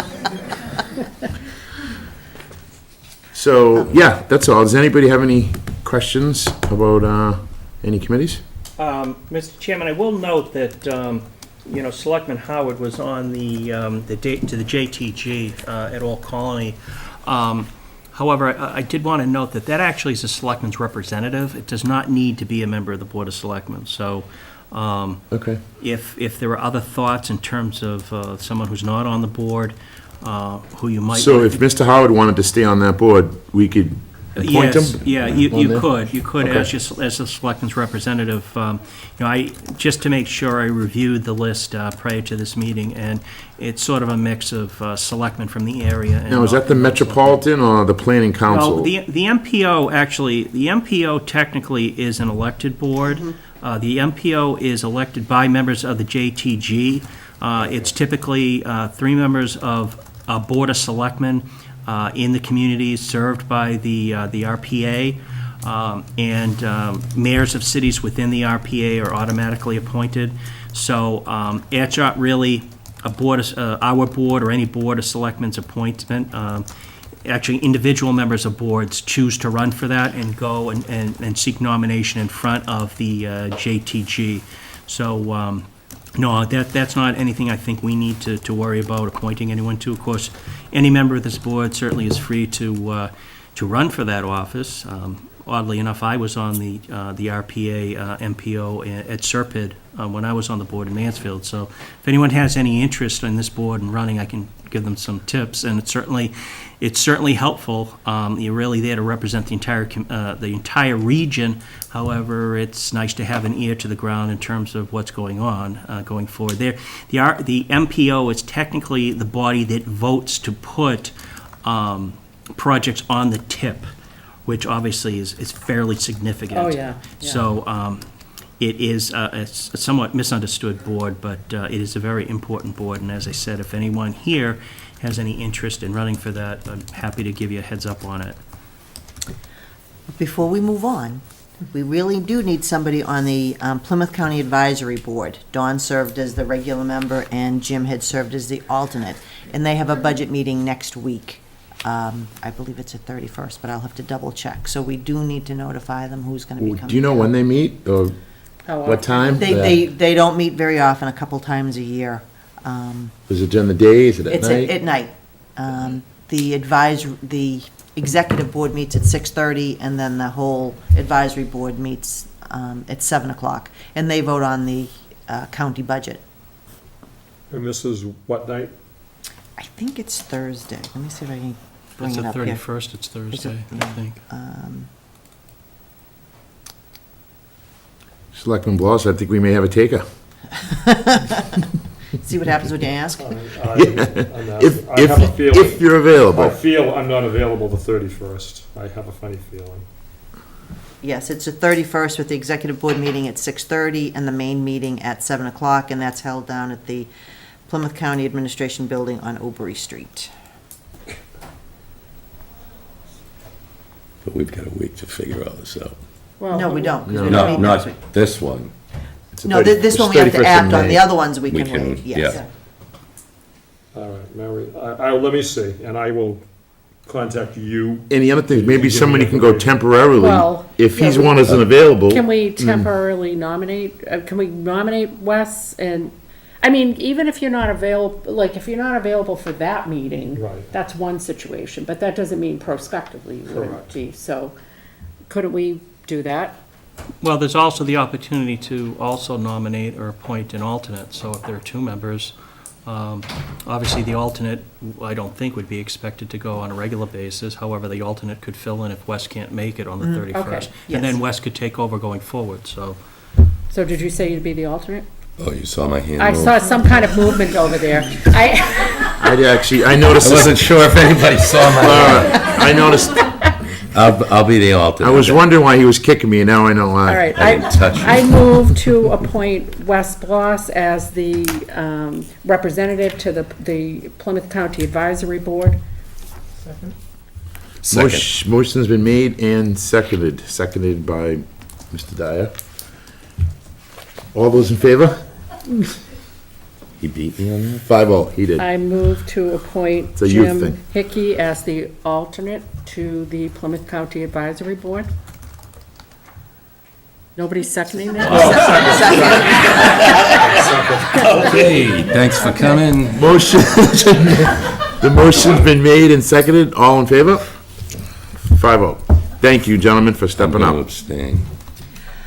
So, yeah, that's all. Does anybody have any questions about any committees? Mr. Chairman, I will note that, you know, Selectman Howard was on the date to the JTG at Old Colony. However, I did want to note that that actually is a selectman's representative. It does not need to be a member of the Board of Selectmen. So Okay. if there are other thoughts in terms of someone who's not on the board, who you might... So if Mr. Howard wanted to stay on that board, we could appoint him? Yes, yeah, on you there? could, Okay. as a selectman's representative. You know, just to make sure I reviewed the list prior to this meeting, and it's sort of a mix of selectmen from the area. and Now, is that the Metropolitan or the Planning Well, Council? the MPO, actually, the MPO technically is an elected board. The MPO is elected by members of the JTG. It's typically 3 members of a Board of Selectmen in the communities served by the RPA, and mayors of cities within the RPA are automatically appointed. So it's not really a board, our board or any Board of Selectmen's appointment. actually, individual members of boards choose to run for that and go and seek nomination in front of the JTG. So, no, that's not anything I think we need to worry about appointing anyone to. Of course, any member of this board certainly is free to run for that office. Oddly enough, I was on the RPA MPO at Serpide when I was on the board in Mansfield. So if anyone has any interest in this board and running, I can give them some tips. And it's certainly helpful. You're really there to represent the entire region. However, it's nice to have an ear to the ground in terms of what's going on going forward. The MPO is technically the body that votes to put projects on the tip, which obviously is fairly significant. Oh, yeah. So it is a somewhat misunderstood board, but it is a very important board. And as I said, if anyone here has any interest in running for that, I'm happy to give you a heads up on it. Before we move on, we really do need somebody on the Plymouth County Advisory Board. Dawn served as the regular member, and Jim had served as the alternate. And they have a budget meeting next week. I believe it's the 31st, but I'll have to double check. So we do need to notify them who's going to be coming. Do you know when they meet, or what time? They don't meet very often, a couple times a year. Is it during the day, is it at It's night? at night. The executive board meets at 6:30, and then the whole advisory board meets at 7 o'clock, and they vote on the county budget. And this is what night? I think it's Thursday. Let me see if I can bring It's it the up here. 31st, it's Thursday, I think. Selectman Bloss, I think we may have a taker. See what happens when you ask? I have a feeling. If you're available. I feel I'm not available the 31st. I have a funny feeling. Yes, it's the 31st with the executive board meeting at 6:30 and the main meeting at 7 o'clock, and that's held down at the Plymouth County Administration Building on Oberry Street. But we've got a week to figure all this out. No, we don't. 'cause we don't No, meet next week. not this one. It's the No, this one we have to 31st of act on. May. The other ones we We can can- wait, yes. yeah. All right, Mary, let me see, and I will contact you. And the other thing, maybe Give me somebody can go information. temporarily. Well, If yeah, he's we- one isn't available. Can we temporarily nominate, can we nominate Wes? And, I mean, even if you're not available, like, if you're not available for that meeting, Right. that's one situation, but that doesn't mean prospectively you wouldn't Correct. be. So, couldn't we do that? Well, there's also the opportunity to also nominate or appoint an alternate, so if there are two members, obviously the alternate, I don't think would be expected to go on a regular basis, however, the alternate could fill in if Wes can't make it on the 31st. And then yes. Wes could take over going forward, so. So did you say you'd be the alternate? Oh, you saw my hand I move? saw some kind of movement over there. I noticed I this. wasn't sure if anybody saw my hand. I noticed, I'll be the alternate. I was wondering why he was kicking me, and now I know why. All right, I didn't touch you. I move to appoint Wes Bloss as the representative to the Plymouth County Advisory Board. Second. Motion's been made and seconded by Mr. Dyer. All those in favor? He beat me on that? 5-0, he did. I move to appoint It's a youth Jim thing. Hickey as the alternate to the Plymouth County Advisory Board. Nobody's seconding that? Okay, thanks for coming. The motion's been made and seconded. All in favor? 5-0. Thank you, gentlemen, for I'm stepping going to up. abstain.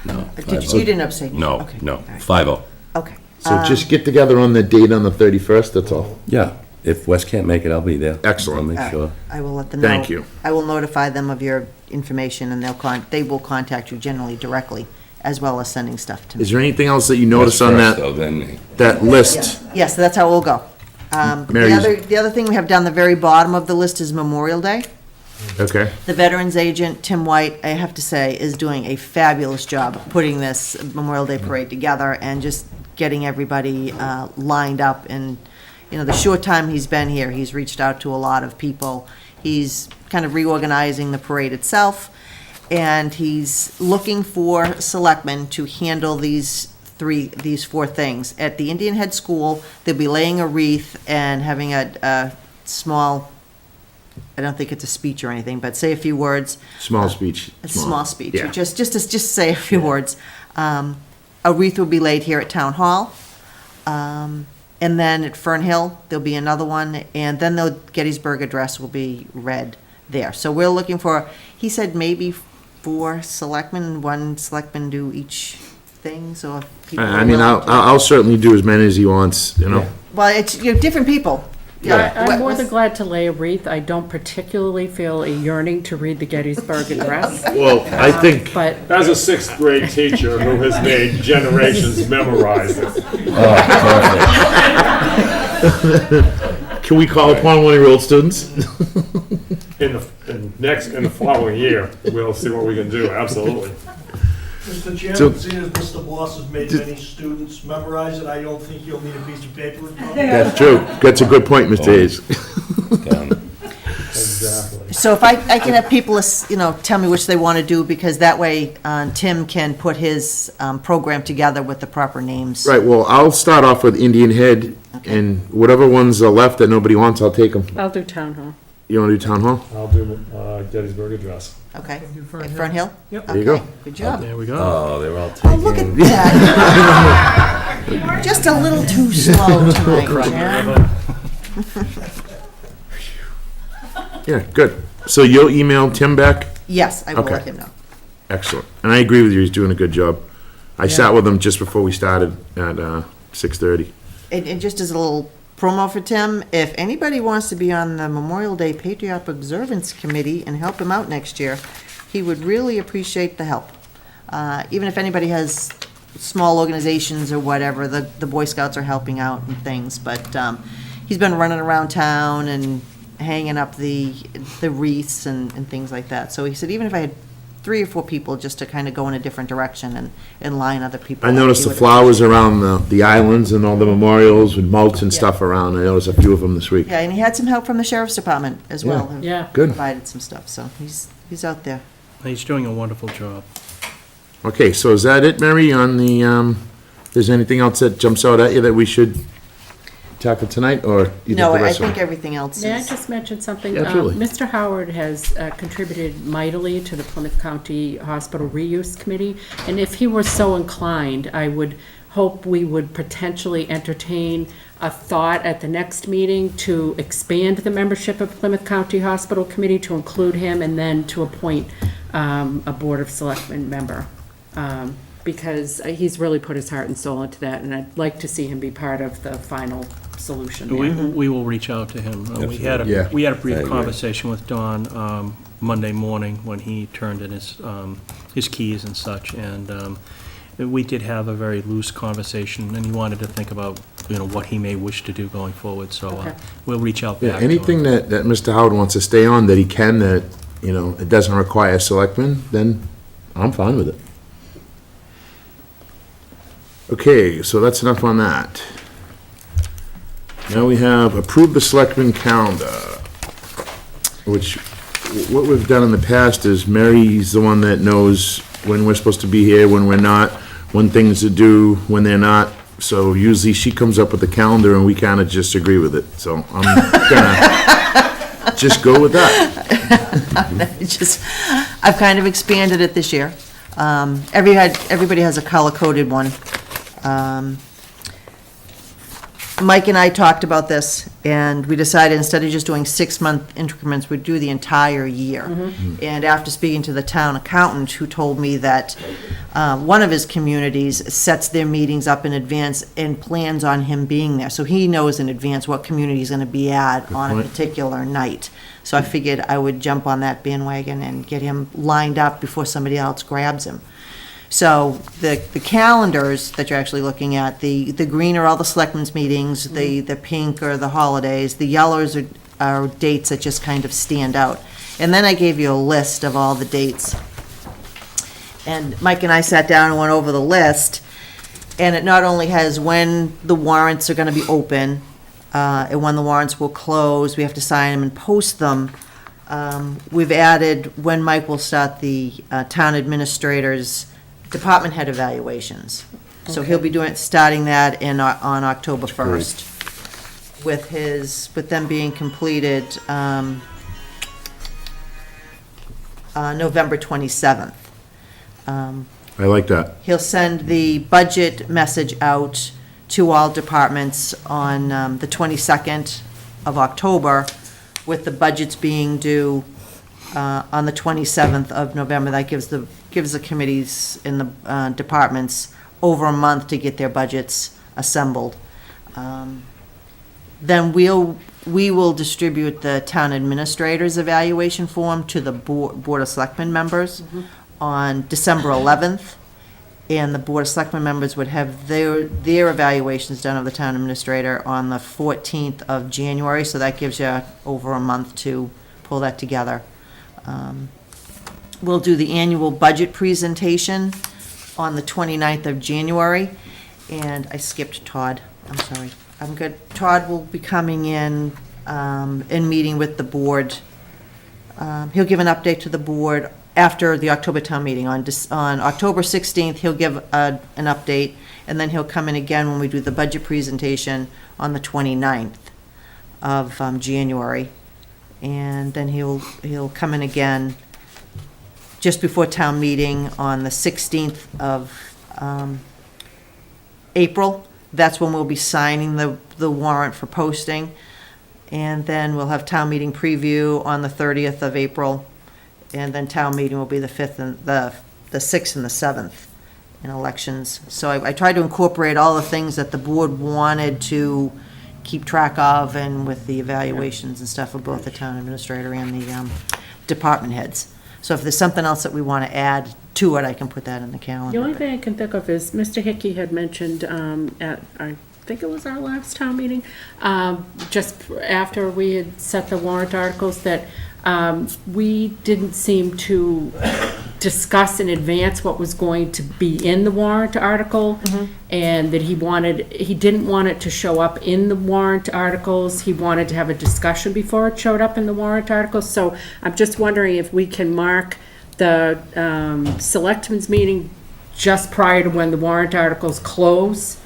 No. You didn't abstain? No, Okay. no, All right. 5-0. Okay. So just get together on the date on the 31st, that's all. Yeah, if Wes can't make it, I'll be there. Excellent. I'll make sure. I will let them know. Thank you. I will notify them of your information, and they will contact you generally directly, as well as sending stuff to me. Is there anything else that you notice Wes on first, that, though, then me. that list? Yes, that's how it will go. Mary's- The other thing we have down the very bottom of the list is Memorial Day. Okay. The veterans agent, Tim White, I have to say, is doing a fabulous job of putting this Memorial Day parade together and just getting everybody lined up. And, you know, the short time he's been here, he's reached out to a lot of people. He's kind of reorganizing the parade itself, and he's looking for selectmen to handle these four things. At the Indian Head School, they'll be laying a wreath and having a small I don't think it's a speech or anything, but say a few words. Small speech. A small speech, Yeah. just say a few words. A wreath will be laid here at Town Hall. And then at Fern Hill, there'll be another one, and then the Gettysburg Address will be read there. So we're looking for, he said maybe 4 selectmen, 1 selectman do each thing, so if people are I mean, willing to- I'll certainly do as many as he wants, you know? Well, it's, different people. I'm more than glad to lay a wreath. I don't particularly feel a yearning to read the Gettysburg Address, Well, I think, but As a sixth grade teacher who has made generations memorize it, can we call upon one of your old students? in the following year, we'll see what we can do, absolutely. Mr. So- Chairman, seeing as Mr. Bloss has made many students memorize it, I don't think you'll need a piece of paper. That's true. That's a good point, Mr. Hayes. Exactly. So if I can have people, tell me which they want to do, because that way Tim can put his program together with the proper names. Right, well, I'll start off with Indian Head, and whatever ones are left that nobody wants, I'll take them. I'll do Town Hall. You want to do Town Hall? I'll do Gettysburg Address. Okay. Fern At Hill. Fern Hill? Yep. There you go. Okay, good job. There we go. Oh, they're all Oh, look at taken. that. Just a little too slow tonight, Jim. Yeah, good. So you'll email Tim back? Yes, I will Okay. let him know. Excellent. And I agree with you, he's doing a good job. I sat with him just before we started at 6:30. And just as a little promo for Tim, if anybody wants to be on the Memorial Day Patriot Observance Committee and help him out next year, he would really appreciate the help. Even if anybody has small organizations or whatever, the Boy Scouts are helping out and things, but he's been running around town and hanging up the wreaths and things like that. So he said, even if I had 3 or 4 people just to kind of go in a different direction and line other people I up, noticed he the would flowers around the islands and all the memorials with mulch and stuff around. I noticed a few of them this week. Yeah, and he had some help from the sheriff's department as well. who Yeah. Good. Provided some stuff, so he's out there. He's doing a wonderful job. Okay, so is that it, Mary, on the, there's anything else that jumps out at you that we should tackle tonight, or you think No, the I rest of think them? everything else May I is, just mention something? Absolutely. Mr. Howard has contributed mightily to the Plymouth County Hospital Reuse Committee, and if he were so inclined, I would hope we would potentially entertain a thought at the next meeting to expand the membership of Plymouth County Hospital Committee to include him, and then to appoint a Board of Selectmen member. Because he's really put his heart and soul into that, and I'd like to see him be part of the final solution there. We will reach out to him. Yeah. We had a I brief agree. conversation with Don Monday morning when he turned in his keys and such, and we did have a very loose conversation, and he wanted to think about, what he may wish to do going forward, so Okay. we'll reach out Yeah, back to him. anything that Mr. Howard wants to stay on that he can, that, it doesn't require a selectman, then I'm fine with it. Okay, so that's enough on that. Now we have approved the selectmen calendar, which, what we've done in the past is Mary's the one that knows when we're supposed to be here, when we're not, when things to do, when they're not. So usually she comes up with the calendar and we kind of just agree with it. So I'm gonna just go with that. I've kind of expanded it this year. Everybody has a color-coded one. Mike and I talked about this, and we decided instead of just doing 6-month increments, we'd do the entire year. And after speaking to the town accountant, who told me that one of his communities sets their meetings up in advance and plans on him being there, so he knows in advance what community he's gonna be at on a point. particular night. So I figured I would jump on that bandwagon and get him lined up before somebody else grabs him. So the calendars that you're actually looking at, the green are all the selectmen's meetings, the pink are the holidays, the yellows are dates that just kind of stand out. And then I gave you a list of all the dates. And Mike and I sat down and went over the list, and it not only has when the warrants are gonna be open, and when the warrants will close, we have to sign them and post them. We've added when Mike will start the town administrator's department head evaluations. So he'll be starting that on October 1st. With them being completed, November 27th. I like that. He'll send the budget message out to all departments on the 22nd of October, with the budgets being due on the 27th of November. That gives the committees in the departments over a month to get their budgets assembled. Then we will distribute the town administrator's evaluation form to the Board of Selectmen members on December 11th, and the Board of Selectmen members would have their evaluations done of the town administrator on the 14th of January, so that gives you over a month to pull that together. We'll do the annual budget presentation on the 29th of January, and I skipped Todd, I'm sorry. I'm good. Todd will be coming in meeting with the board. He'll give an update to the board after the October town meeting. On October 16th, he'll give an update, and then he'll come in again when we do the budget presentation on the 29th of January. And then he'll come in again just before town meeting on the 16th of April. That's when we'll be signing the warrant for posting. And then we'll have town meeting preview on the 30th of April. And then town meeting will be the 5th and the 6th and the 7th in elections. So I tried to incorporate all the things that the board wanted to keep track of, and with the evaluations and stuff of both the town administrator and the department heads. So if there's something else that we want to add to it, I can put that in the calendar. The only thing I can think of is Mr. Hickey had mentioned at, I think it was our last town meeting, just after we had set the warrant articles, that we didn't seem to discuss in advance what was going to be in the warrant article, and that he didn't want it to show up in the warrant articles. He wanted to have a discussion before it showed up in the warrant articles. So I'm just wondering if we can mark the selectmen's meeting just prior to when the warrant articles close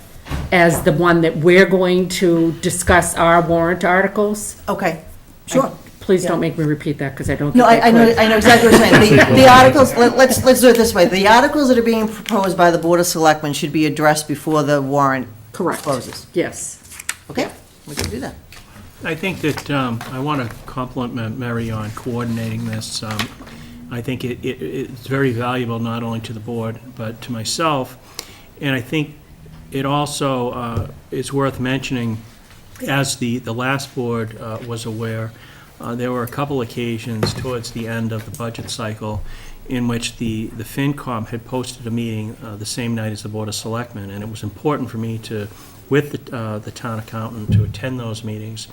as the one that we're going to discuss our warrant articles. Okay, sure. Please don't make me repeat that, because I don't think No, I I know exactly what you're saying. The articles, let's do it this way. The articles that are being proposed by the Board of Selectmen should be addressed before the warrant Correct. closes. Yes. Okay, we can do that. I think that I want to compliment Mary on coordinating this. I think it's very valuable not only to the board, but to myself. And I think it also is worth mentioning, as the last board was aware, there were a couple occasions towards the end of the budget cycle in which the FinCom had posted a meeting the same night as the Board of Selectmen, and it was important for me to, with the town accountant, to attend those meetings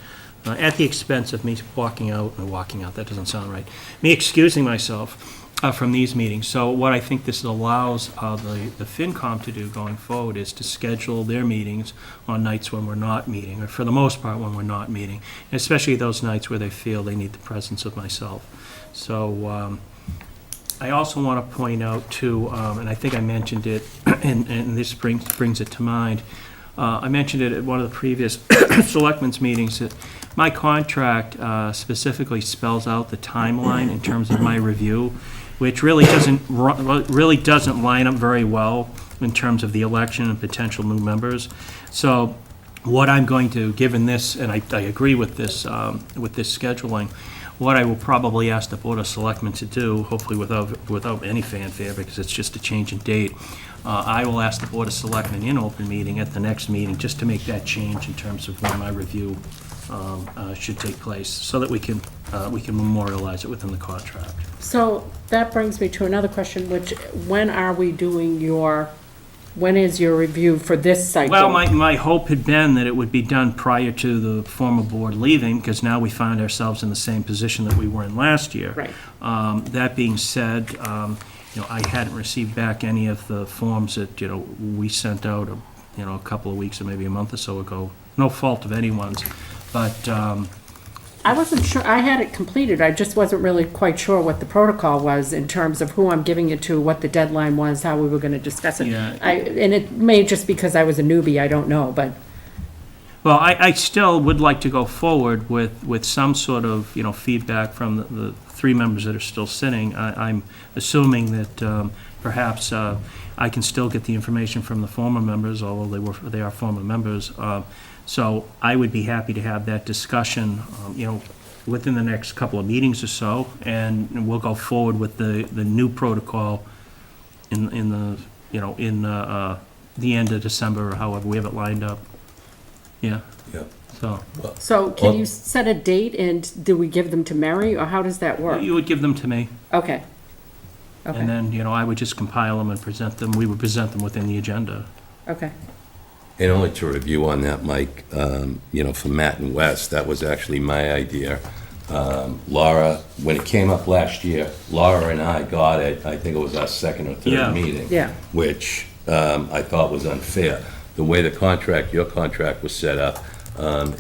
at the expense of me walking out, that doesn't sound right, me excusing myself from these meetings. So what I think this allows the FinCom to do going forward is to schedule their meetings on nights when we're not meeting, or for the most part when we're not meeting, and especially those nights where they feel they need the presence of myself. So I also want to point out too, and I think I mentioned it, and this brings it to mind, I mentioned it at one of the previous selectmen's meetings, that my contract specifically spells out the timeline in terms of my review, which really doesn't line up very well in terms of the election and potential new members. So what I'm going to, given this, and I agree with this scheduling, what I will probably ask the Board of Selectmen to do, hopefully without any fanfare, because it's just a change in date, I will ask the Board of Selectmen in open meeting at the next meeting, just to make that change in terms of when my review should take place, so that we can memorialize it within the contract. So that brings me to another question, which, when is your review for this cycle? Well, my hope had been that it would be done prior to the former board leaving, because now we find ourselves in the same position that we were in last year. Right. That being said, I hadn't received back any of the forms that, we sent out, a couple of weeks or maybe a month or so ago. No fault of anyone's, but I wasn't sure, I had it completed, I just wasn't really quite sure what the protocol was in terms of who I'm giving it to, what the deadline was, how we were gonna discuss it. Yeah. And it may just because I was a newbie, I don't know, but. Well, I still would like to go forward with some sort of, feedback from the three members that are still sitting. I'm assuming that perhaps I can still get the information from the former members, although they are former members. So I would be happy to have that discussion, within the next couple of meetings or so, and we'll go forward with the new protocol in the end of December, or however we have it lined up. Yeah. Yeah. So can you set a date, and do we give them to Mary, or how does that work? you would give them to me, Okay. and Okay, then, I would just compile them and present them. We would present them within the agenda. okay. And only to review on that, Mike, for Matt and Wes, that was actually my idea. Laura, when it came up last year, Laura and I got it, I think it was our second or Yeah. third meeting. Yeah. Which I thought was unfair. The way your contract was set up,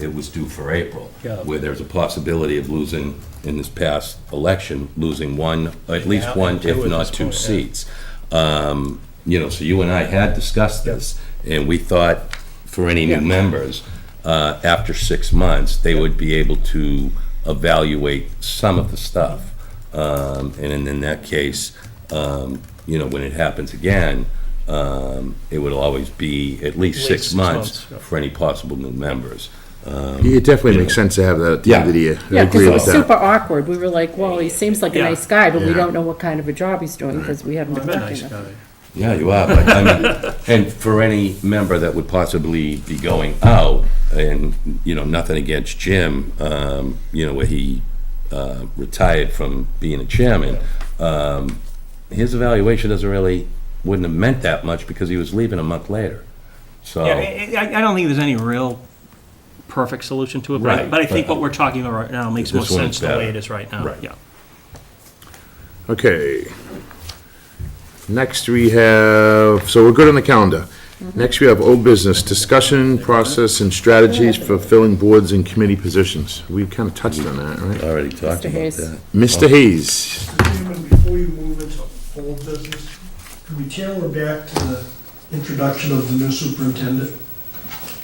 it was due for April. Yeah. Where there's a possibility of losing, in this past election, losing at least Yeah, one, two if at not this two point, yeah. seats. So you and I had discussed this, and we thought for any new members, after 6 months, they would be able to evaluate some of the stuff. And in that case, when it happens again, it would always be at least 6 months yeah. for any possible new members. It definitely makes sense to have that at the end of the year. I Yeah, because agree it with was that. super awkward. We were like, well, he seems like a Yeah. nice guy, but we Yeah. don't know what kind of a job he's doing, because we haven't I'm been a working nice with him. guy. Yeah, you are, but I mean, and for any member that would possibly be going out, and, nothing against Jim, where he retired from being a chairman, his evaluation wouldn't have meant that much because he was leaving a month later. So, Yeah, I don't think there's any real perfect solution to it, Right, but I think but- what we're talking about right now makes more This one's sense the way better. it is right now. Right. Yeah. Okay. Next we have, so we're good on the calendar. Next we have old business, discussion, process, and strategies for filling boards and committee positions. We kind of touched on that, right? already talked Mr. about Hayes. that. Mr. Hayes. Mr. Chairman, before you move into old business, could we tailor back to the introduction of the new superintendent?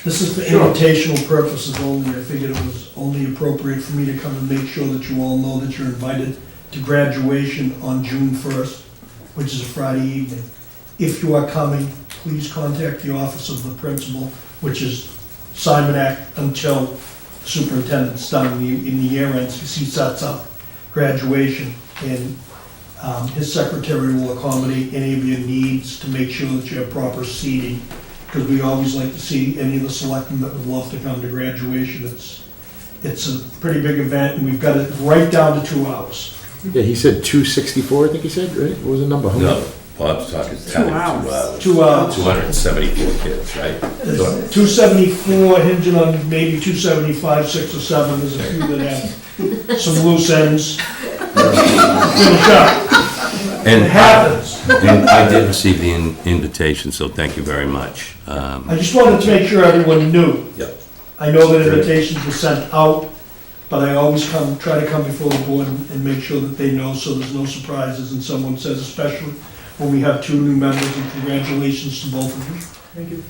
This is for invitational purposes only. I figured it was only appropriate for me to come and make sure that you all know that you're invited to graduation on June 1st, which is a Friday evening. If you are coming, please contact the office of the principal, which is Simon Act, until superintendent's done in the year ends, he sets up graduation, and his secretary will accommodate any of your needs to make sure that you have proper seating, because we always like to see any of the selectmen that would love to come to graduation. It's a pretty big event, and we've got it right down to 2 hours. Yeah, he said 264, I think he said, right? What was the number? How many? No, Bob's talking 2 hours. 2 hours. 274 kids, right? There's 274, hinging on maybe 275, 6 or 7, there's a few that have some loose ends. Finish up. And It happens. And I did receive the invitation, so thank you very much. I just wanted to make sure everyone knew. Yep. I know that invitations were sent out, but I always try to come before the board and make sure that they know, so there's no surprises, and someone says, especially when we have 2 new members, and congratulations to both of you. Thank you.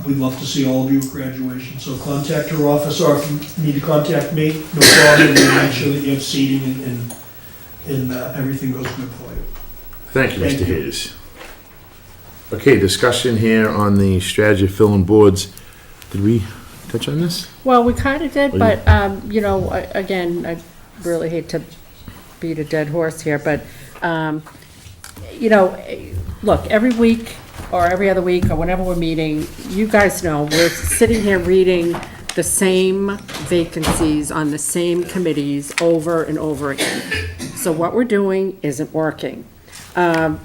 We'd love to see all of you at graduation, so contact your office, or if you need to contact me, no problem, we'll make sure that you have seating and everything goes good for you. Thank you, Thank Mr. you. Hayes. Okay, discussion here on the strategy of filling boards. Did we touch on this? Well, we kind of did, Oh, but, again, I really hate to beat a dead horse here, but, look, every week or every other week or whenever we're meeting, you guys know, we're sitting here reading the same vacancies on the same committees over and over again. So what we're doing isn't working.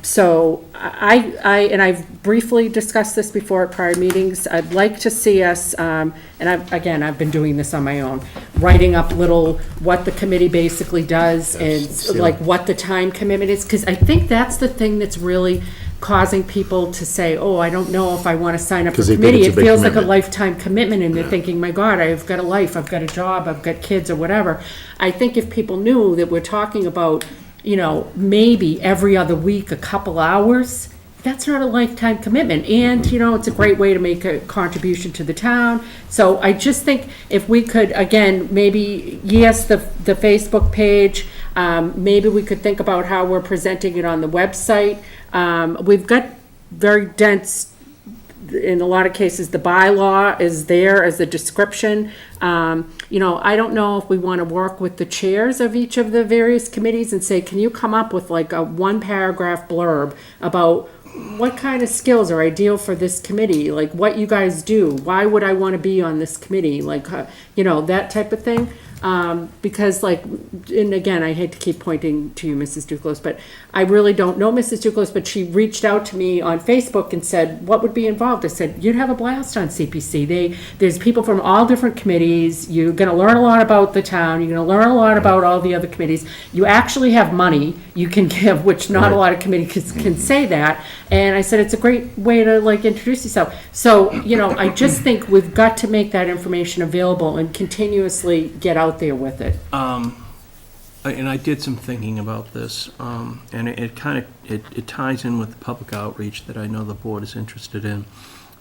So and I've briefly discussed this before at prior meetings, I'd like to see us, and I've been doing this on my own, writing up what the committee basically does and like what the time commitment is, because I think that's the thing that's really causing people to say, oh, I don't know if I want to sign up for 'Cause they think committee. it's a It big feels like a commitment. lifetime commitment, and they're thinking, my God, I've got a life, I've got a job, I've got kids or whatever. I think if people knew that we're talking about, maybe every other week, a couple hours, that's not a lifetime commitment. And, you know, it's a great way to make a contribution to the town. So I just think if we could, again, maybe, yes, the Facebook page, maybe we could think about how we're presenting it on the website. We've got very dense, in a lot of cases, the bylaw is there as a description. You know, I don't know if we want to work with the chairs of each of the various committees and say, can you come up with like a 1-paragraph blurb about what kind of skills are ideal for this committee? Like what you guys do? Why would I want to be on this committee? Like, you know, that type of thing. Because like, and again, I hate to keep pointing to you, Mrs. Duclos, but I really don't know Mrs. Duclos, but she reached out to me on Facebook and said, what would be involved? I said, you'd have a blast on CPC. There's people from all different committees. You're going to learn a lot about the town. You're going to learn a lot about all the other committees. You actually have money you can give, which not a lot of committees can say that. And I said, it's a great way to like introduce yourself. So, you know, I just think we've got to make that information available and continuously get out there with it. And I did some thinking about this, and it kind of, it ties in with the public outreach that I know the board is interested in.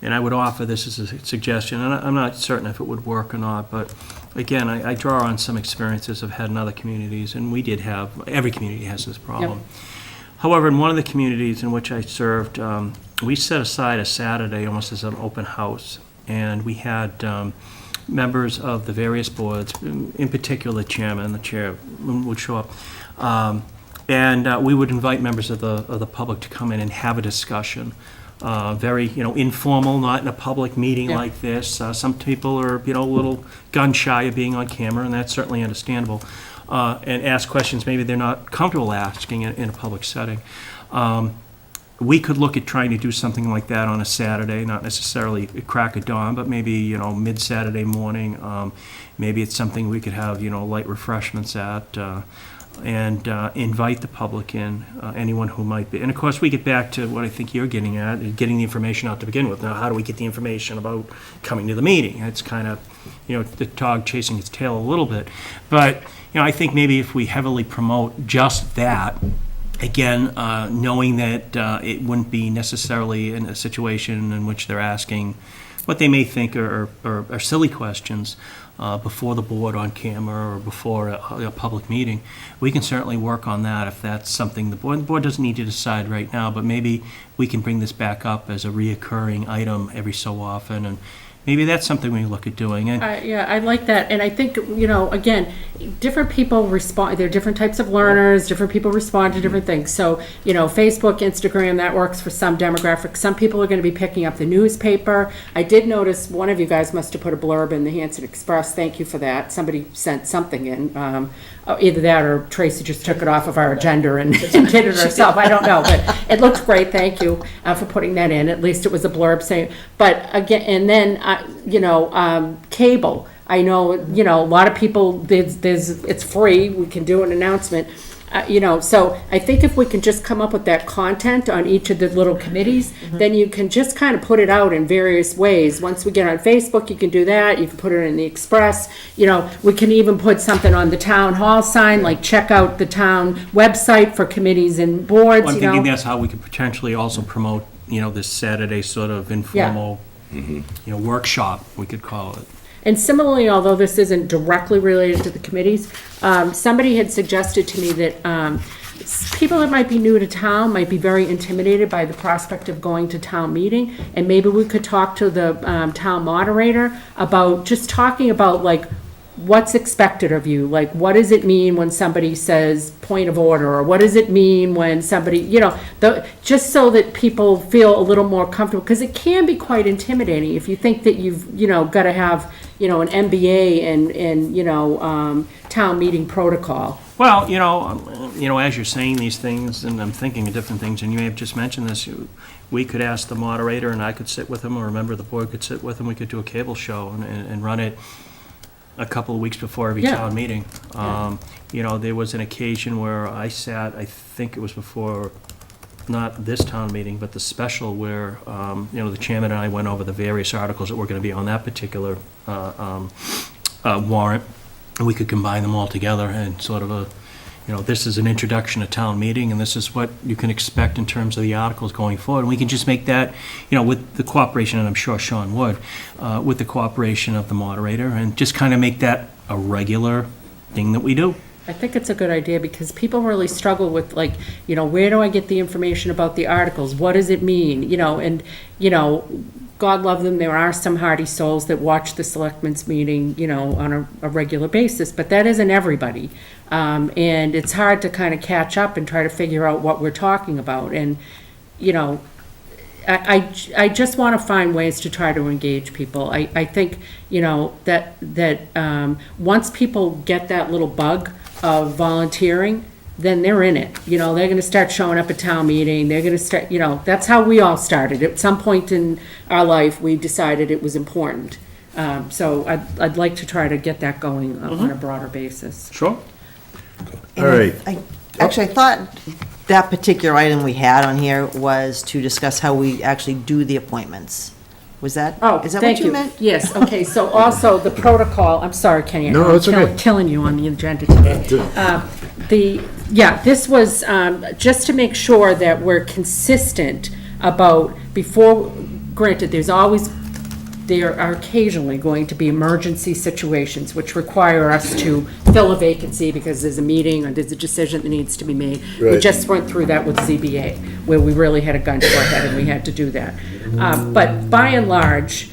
And I would offer this as a suggestion, and I'm not certain if it would work or not, but again, I draw on some experiences I've had in other communities, and we did have, every community has this problem. Yep. However, in one of the communities in which I served, we set aside a Saturday almost as an open house, and we had members of the various boards, in particular the chairman, the chair would show up, and we would invite members of the public to come in and have a discussion. Very, you know, informal, not in a public meeting like this. Some people are, you know, a little gun shy of being on camera, and that's certainly understandable. And ask questions maybe they're not comfortable asking in a public setting. We could look at trying to do something like that on a Saturday, not necessarily at crack of dawn, but maybe, you know, mid-Saturday morning. Maybe it's something we could have, you know, light refreshments at, and invite the public in, anyone who might be. And of course, we get back to what I think you're getting at, getting the information out to begin with. Now, how do we get the information about coming to the meeting? It's kind of, you know, the dog chasing its tail a little bit. But, you know, I think maybe if we heavily promote just that, again, knowing that it wouldn't be necessarily in a situation in which they're asking what they may think are silly questions before the board on camera or before a public meeting, we can certainly work on that if that's something the board doesn't need to decide right now, but maybe we can bring this back up as a reoccurring item every so often, and maybe that's something we look at doing. And Yeah, I like that. And I think, you know, again, different people respond, there are different types of learners, different people respond to different things. So, you know, Facebook, Instagram, that works for some demographics. Some people are going to be picking up the newspaper. I did notice one of you guys must have put a blurb in the Hanson Express. Thank you for that. Somebody sent something in. Either that or Tracy just took it off of our agenda and did it herself. I don't know, but it looked great. Thank you for putting that in. At least it was a blurb saying, but again, and then, you know, cable. I know, you know, a lot of people, it's free. We can do an announcement. You know, so I think if we can just come up with that content on each of the little committees, then you can just kind of put it out in various ways. Once we get on Facebook, you can do that. You can put it in the Express. You know, we can even put something on the town hall sign, like check out the town website for committees and boards. I'm you thinking know. that's how we could potentially also promote, you know, this Saturday sort of informal, you know, workshop, we could call it. And similarly, although this isn't directly related to the committees, somebody had suggested to me that people that might be new to town might be very intimidated by the prospect of going to town meeting, and maybe we could talk to the town moderator about just talking about like what's expected of you, like what does it mean when somebody says point of order, or what does it mean when somebody, you know, just so that people feel a little more comfortable, because it can be quite intimidating if you think that you've, you know, got to have, you know, an MBA and you know, town meeting protocol. Well, you know, as you're saying these things, and I'm thinking of different things, and you may have just mentioned this, we could ask the moderator, and I could sit with him, or a member of the board could sit with him, we could do a cable show and run it a couple of weeks before every town meeting. You know, there was an occasion where I sat, I think it was before, not this town meeting, but the special where, you know, the chairman and I went over the various articles that were going to be on that particular warrant. And we could combine them all together and sort of this is an introduction to town meeting, and this is what you can expect in terms of the articles going forward. And we can just make that, with the cooperation, and I'm sure Sean would, with the cooperation of the moderator, and just kind of make that a regular thing that we do. I think it's a good idea because people really struggle with where do I get the information about the articles? What does it mean? God love them, there are some hardy souls that watch the selectmen's meeting, on a regular basis, but that isn't everybody. And it's hard to kind of catch up and try to figure out what we're talking about. And, I just want to find ways to try to engage people. I think, that once people get that little bug of volunteering, then they're in it. They're going to start showing up at town meeting. They're going to start, that's how we all started. At some point in our life, we decided it was important. So I'd like to try to get that going on a broader basis. Sure. All right. I thought that particular item we had on here was to discuss how we actually do the appointments. Was that, is that what you meant? Yes, okay, so also the protocol, I'm sorry, Kenny. No, it's okay. I'm killing you on the agenda today. This was just to make sure that we're consistent about granted, there are occasionally going to be emergency situations which require us to fill a vacancy because there's a meeting or there's a decision that needs to be made. We Right. just went through that with ZBA, where we really had a gun to our head and we had to do that. But by and large,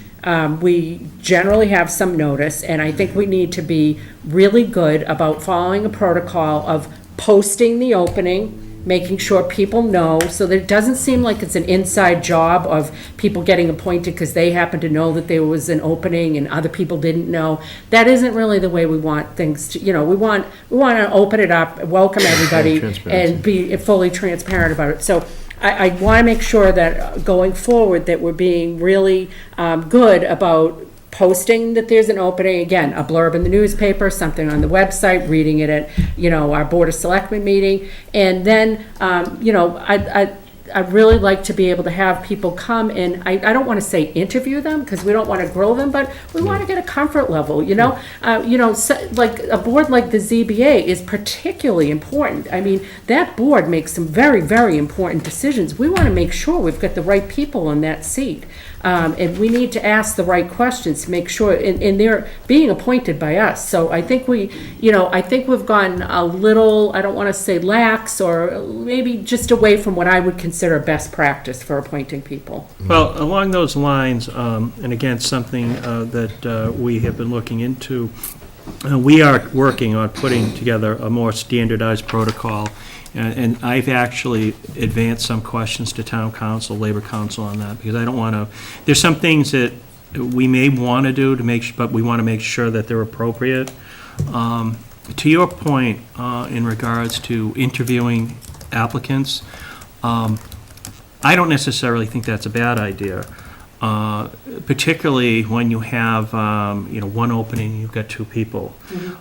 we generally have some notice, and I think we need to be really good about following a protocol of posting the opening, making sure people know, so that it doesn't seem like it's an inside job of people getting appointed because they happen to know that there was an opening and other people didn't know. That isn't really the way we want things to, we want to open it up, welcome everybody, and be fully transparent about it. So I want to make sure that going forward that we're being really good about posting that there's an opening, again, a blurb in the newspaper, something on the website, reading it at, our Board of Selectmen meeting. And then, I'd really like to be able to have people come and, I don't want to say interview them, because we don't want to grill them, but we want to get a comfort level, like a board like the ZBA is particularly important. I mean, that board makes some very, very important decisions. We want to make sure we've got the right people in that seat. And we need to ask the right questions to make sure, and they're being appointed by us. So I think I think we've gotten a little, I don't want to say lax, or maybe just away from what I would consider best practice for appointing people. Well, along those lines, and again, something that we have been looking into, we are working on putting together a more standardized protocol, and I've actually advanced some questions to town council, labor council on that, because I don't want to, there's some things that we may want to do but we want to make sure that they're appropriate. To your point, in regards to interviewing applicants, I don't necessarily think that's a bad idea, particularly when you have, one opening, you've got two people.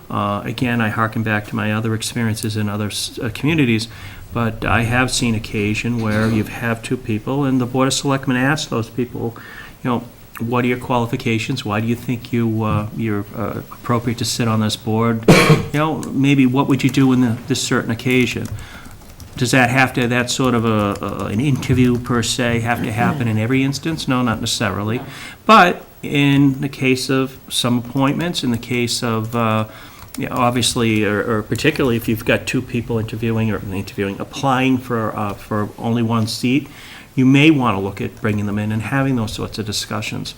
Again, I hearken back to my other experiences in other communities, but I have seen occasion where you have two people, and the Board of Selectmen asks those people, what are your qualifications? Why do you think you're appropriate to sit on this board? Maybe what would you do in this certain occasion? Does that have to, that sort of an interview per se, have to happen in every instance? No, not necessarily. But in the case of some appointments, in the case of, obviously, or particularly if you've got two people applying for only one seat, you may want to look at bringing them in and having those sorts of discussions.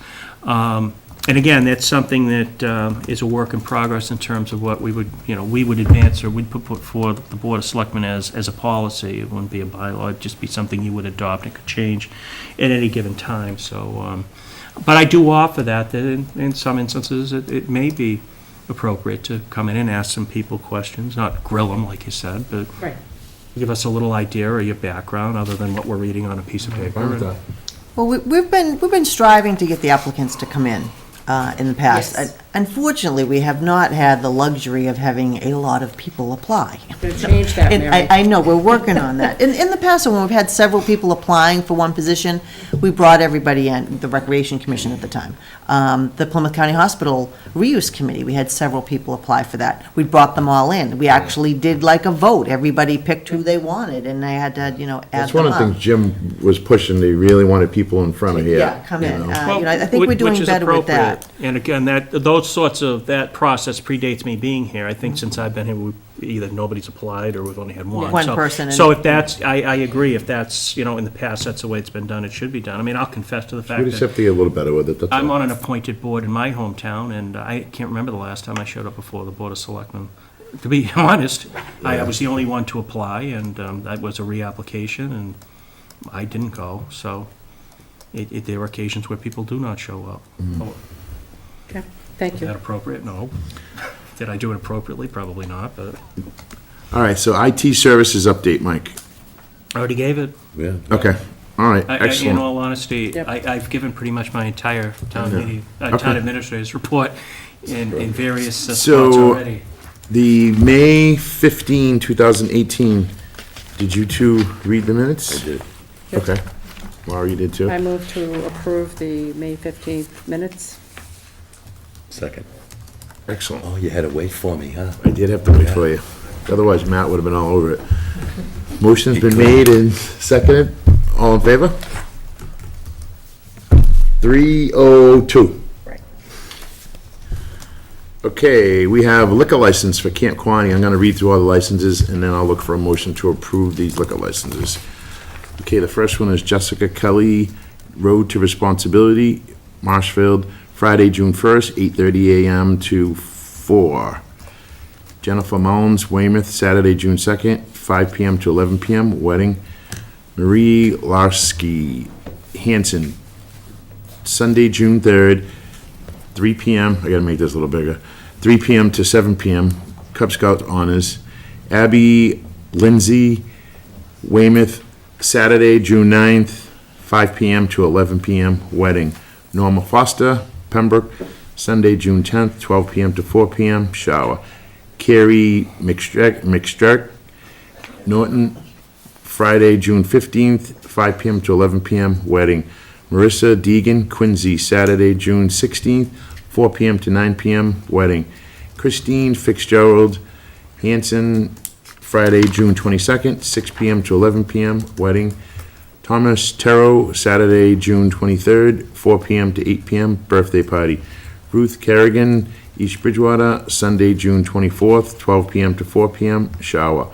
And again, that's something that is a work in progress in terms of what we would advance, or we'd put forward the Board of Selectmen as a policy. It wouldn't be a bylaw, it'd just be something you would adopt and could change at any given time. So, but I do offer that in some instances it may be appropriate to come in and ask some people questions, not grill them like you said, but Right. give us a little idea of your background other than what we're reading on a piece of paper. Well, we've been striving to get the applicants to come in the past. Yes. Unfortunately, we have not had the luxury of having a lot of people apply. Gonna change that, And Mary. I know, we're working on that. In the past, when we've had several people applying for one position, we brought everybody in, the Recreation Commission at the time. The Plymouth County Hospital Reuse Committee, we had several people apply for that. We brought them all in. We actually did like a vote. Everybody picked who they wanted, and I had to, add them up. That's one of the things Jim was pushing, they really wanted people in front of here. Yeah, come in. you know. I think we're doing better with that. And again, that process predates me being here. I think since I've been here, either nobody's applied or we've only had one. One So- person and- So if that's, I agree, if that's, in the past, that's the way it's been done, it should be done. I mean, I'll confess to the We fact just that have to get a little better with it, that's I'm all. on an appointed board in my hometown, and I can't remember the last time I showed up before the Board of Selectmen. To be honest, I was the only one to apply, and that was a reapplication, and I didn't go, so there are occasions where people do not show up. Oh, Okay, thank is you. that appropriate? No. Did I do it appropriately? Probably not, but All right, so IT services update, Mike. I already gave it. Yeah. Okay, all right, In excellent. all honesty, Yep. I've given pretty much my entire town Yeah. meeting, Okay. town administrator's report in various spots So- already. The May 15, 2018, did you two read the minutes? I did. Okay. Laura, you did too? I move to approve the May 15th minutes. Second. Excellent. Oh, you had to wait for me, huh? I did have to wait for you. Otherwise, Matt would have been all over it. Motion's been made and seconded. All in favor? 302. Right. Okay, we have liquor license for Camp Quaney. I'm gonna read through all the licenses, and then I'll look for a motion to approve these liquor licenses. Okay, the first one is Jessica Kelly, Road to Responsibility, Marshfield, Friday, June 1st, 8:30 a.m. to 4. Jennifer Mullins, Weymouth, Saturday, June 2nd, 5 p.m. to 11 p.m., wedding. Marie Larsky, Hanson, Sunday, June 3rd, 3 p.m., I gotta make this a little bigger, 3 p.m. to 7 p.m., Cub Scout honors. Abby Lindsay, Weymouth, Saturday, June 9th, 5 p.m. to 11 p.m., wedding. Norma Foster, Pembroke, Sunday, June 10th, 12 p.m. to 4 p.m., shower. Carrie McStrick, Norton, Friday, June 15th, 5 p.m. to 11 p.m., wedding. Marissa Deegan, Quincy, Saturday, June 16th, 4 p.m. to 9 p.m., wedding. Christine Fitzgerald, Hanson, Friday, June 22nd, 6 p.m. to 11 p.m., wedding. Thomas Terrell, Saturday, June 23rd, 4 p.m. to 8 p.m., birthday party. Ruth Kerrigan, East Bridgewater, Sunday, June 24th, 12 p.m. to 4 p.m., shower.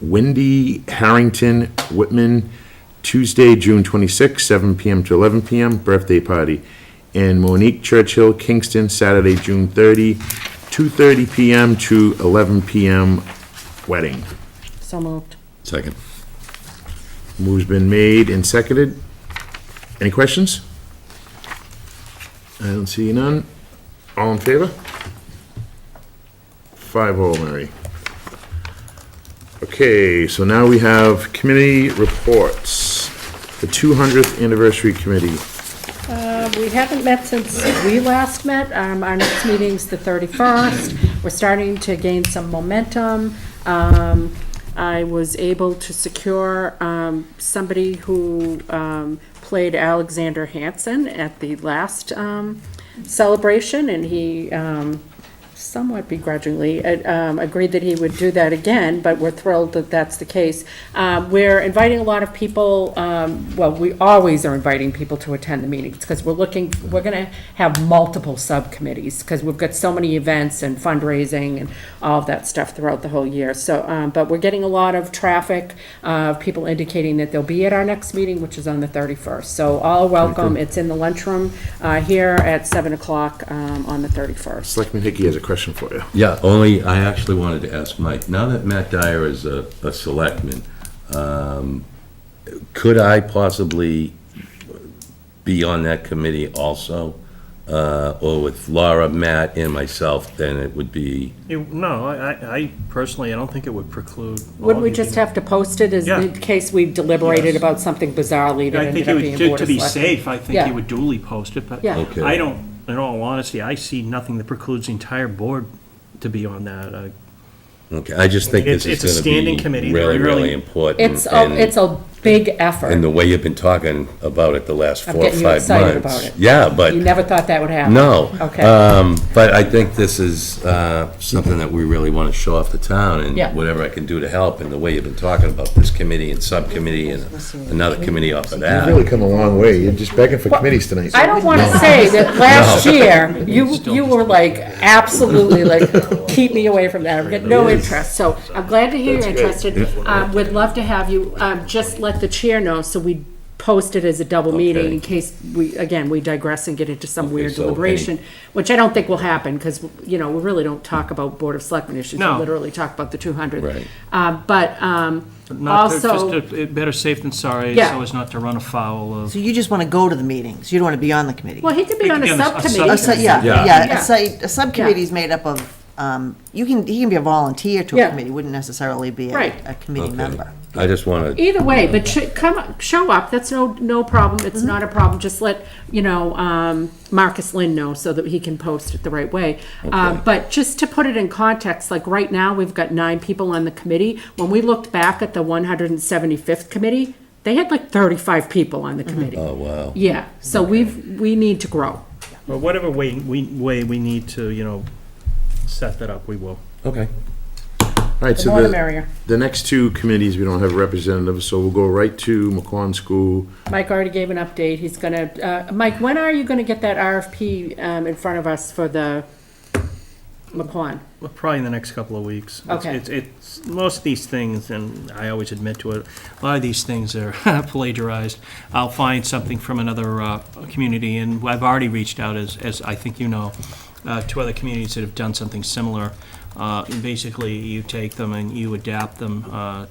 Wendy Harrington Whitman, Tuesday, June 26th, 7 p.m. to 11 p.m., birthday party. And Monique Churchill, Kingston, Saturday, June 30, 2:30 p.m. to 11 p.m., wedding. So moved. Second. Move's been made and seconded. Any questions? I don't see none. All in favor? 5-0, Mary. Okay, so now we have committee reports. The 200th Anniversary Committee. We haven't met since we last met. Our next meeting's the 31st. We're starting to gain some momentum. I was able to secure somebody who played Alexander Hanson at the last celebration, and he somewhat begrudgingly agreed that he would do that again, but we're thrilled that that's the case. We're inviting a lot of people, well, we always are inviting people to attend the meetings, because we're gonna have multiple subcommittees, because we've got so many events and fundraising and all of that stuff throughout the whole year. So, but we're getting a lot of traffic, people indicating that they'll be at our next meeting, which is on the 31st. So all welcome. It's in the lunchroom here at 7 o'clock on the 31st. Selectman Hickey has a question for you. Yeah, I actually wanted to ask Mike, now that Matt Dyer is a selectman, could I possibly be on that committee also? Or with Laura, Matt, and myself, then it would be, No, I personally, I don't think it would preclude. all Would of we you just being- have to post it as Yeah. in case we deliberated Yes. about something bizarrely that I think ended it up would, being to Board of be Selectmen? safe, I think Yeah. you would duly post it, but Yeah. Okay. I don't in all honesty, I see nothing that precludes the entire board to be on that. Okay, I just think this It's a is standing gonna committee. be really, They're really- really important. It's a big effort. And the way you've been talking about it the last I'm 4 or 5 getting months. you excited about it. Yeah, but, You never thought that would happen? no. Okay. But I think this is something that we really want to show off the town, and Yeah. whatever I can do to help, and the way you've been talking about this committee and subcommittee and another committee off of You've that. really come a long way. You're just begging for committees tonight. I don't want to say that last year, you were like, absolutely, like, keep me away from that. I've got no interest. So I'm glad to hear you're interested. We'd love to have you, just let the chair know so we post it as a double meeting in case we digress and get into some weird so deliberation, which I don't think will happen because, we really don't talk about Board of Selectmen issues. We No. literally talk about the 200. Right. But Not to- also, just better safe than sorry, Yeah. so as not to run afoul of. So you just want to go to the meetings, you don't want to be on the committee? well, he could be on a Again, a subcommittee. Yeah, Yeah. yeah, a subcommittee is made up of, he can be a volunteer to a Yeah. committee, wouldn't necessarily be Right. a committee Okay. member. I just want to, Either way, but show up, that's no problem, it's not a problem, just let, Marcus Lynn know so that he can post it the right way. But just to put it in context, like right now, we've got 9 people on the committee. When we looked back at the 175th committee, they had like 35 people on the committee. oh, wow. Yeah, so we need to grow. Or whatever way we need to, set that up, we will. Okay. All right, The so more the merrier. the next 2 committees, we don't have representatives, so we'll go right to McQuon School. Mike already gave an update, he's gonna, Mike, when are you gonna get that RFP in front of us for the McQuan? Well, probably in the next couple of weeks. Okay. It's most of these things, and I always admit to it, a lot of these things are plagiarized. I'll find something from another community, and I've already reached out, as I think you know, to other communities that have done something similar. And basically, you take them and you adapt them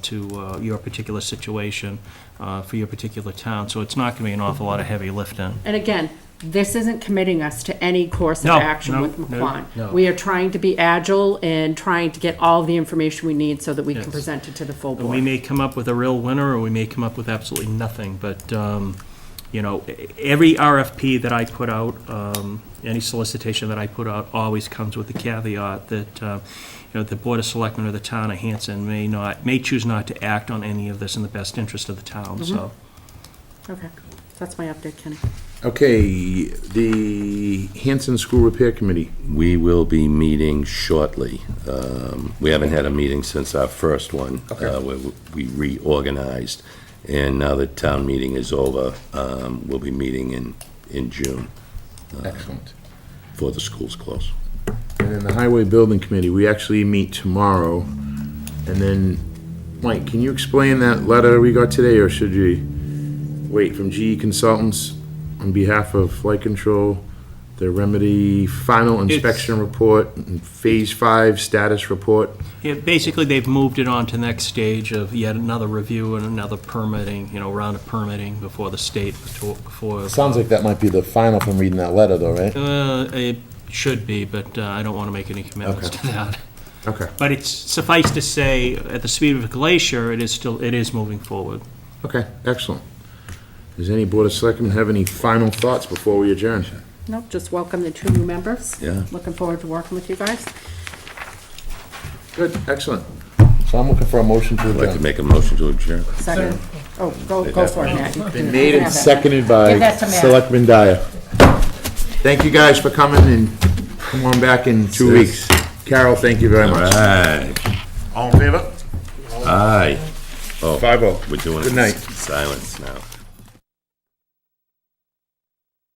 to your particular situation for your particular town. So it's not going to be an awful lot of heavy lifting. And again, this isn't committing us to any course of No, action no, with no, McQuan. no. We are trying to be agile and trying to get all the information we need so that we can Yes. present it to the full We board. may come up with a real winner, or we may come up with absolutely nothing, but, every RFP that I put out, any solicitation that I put out always comes with the caveat that, the Board of Selectmen or the town of Hanson may choose not to act on any of this in the best interest of the town, so. Okay, that's my update, Kenny. Okay, the Hanson School Repair Committee. We will be meeting shortly. We haven't had a meeting since our first one, where we reorganized. And now that town meeting is over, we'll be meeting in June Excellent. before the school's close. And then the Highway Building Committee, we actually meet tomorrow. And then, Mike, can you explain that letter we got today, or should we wait from GE Consultants on behalf of Flight Control, the remedy final inspection report, and Phase 5 status report? Yeah, basically, they've moved it on to the next stage of yet another review and another permitting, round of permitting before the state, before. Sounds like that might be the final from reading that letter, though, right? It should be, but I don't want to make any commitments Okay. to that. Okay. But it's suffice to say, at the speed of a glacier, it is moving forward. Okay, excellent. Does any Board of Selectmen have any final thoughts before we adjourn? Nope, just welcome the 2 new members. Yeah. Looking forward to working with you guys. Good, excellent. So I'm looking for a motion to I'd like to adjourn. make a motion to adjourn. Second, go for it, Matt. You Been can made and have that. seconded Give by that to Matt. Selectman Dyer. Thank you guys for coming, and come on back in 2 weeks. Carol, thank you very All much. right. All in favor? Aye. Oh, 5-0. we're doing it Good night. in silence now.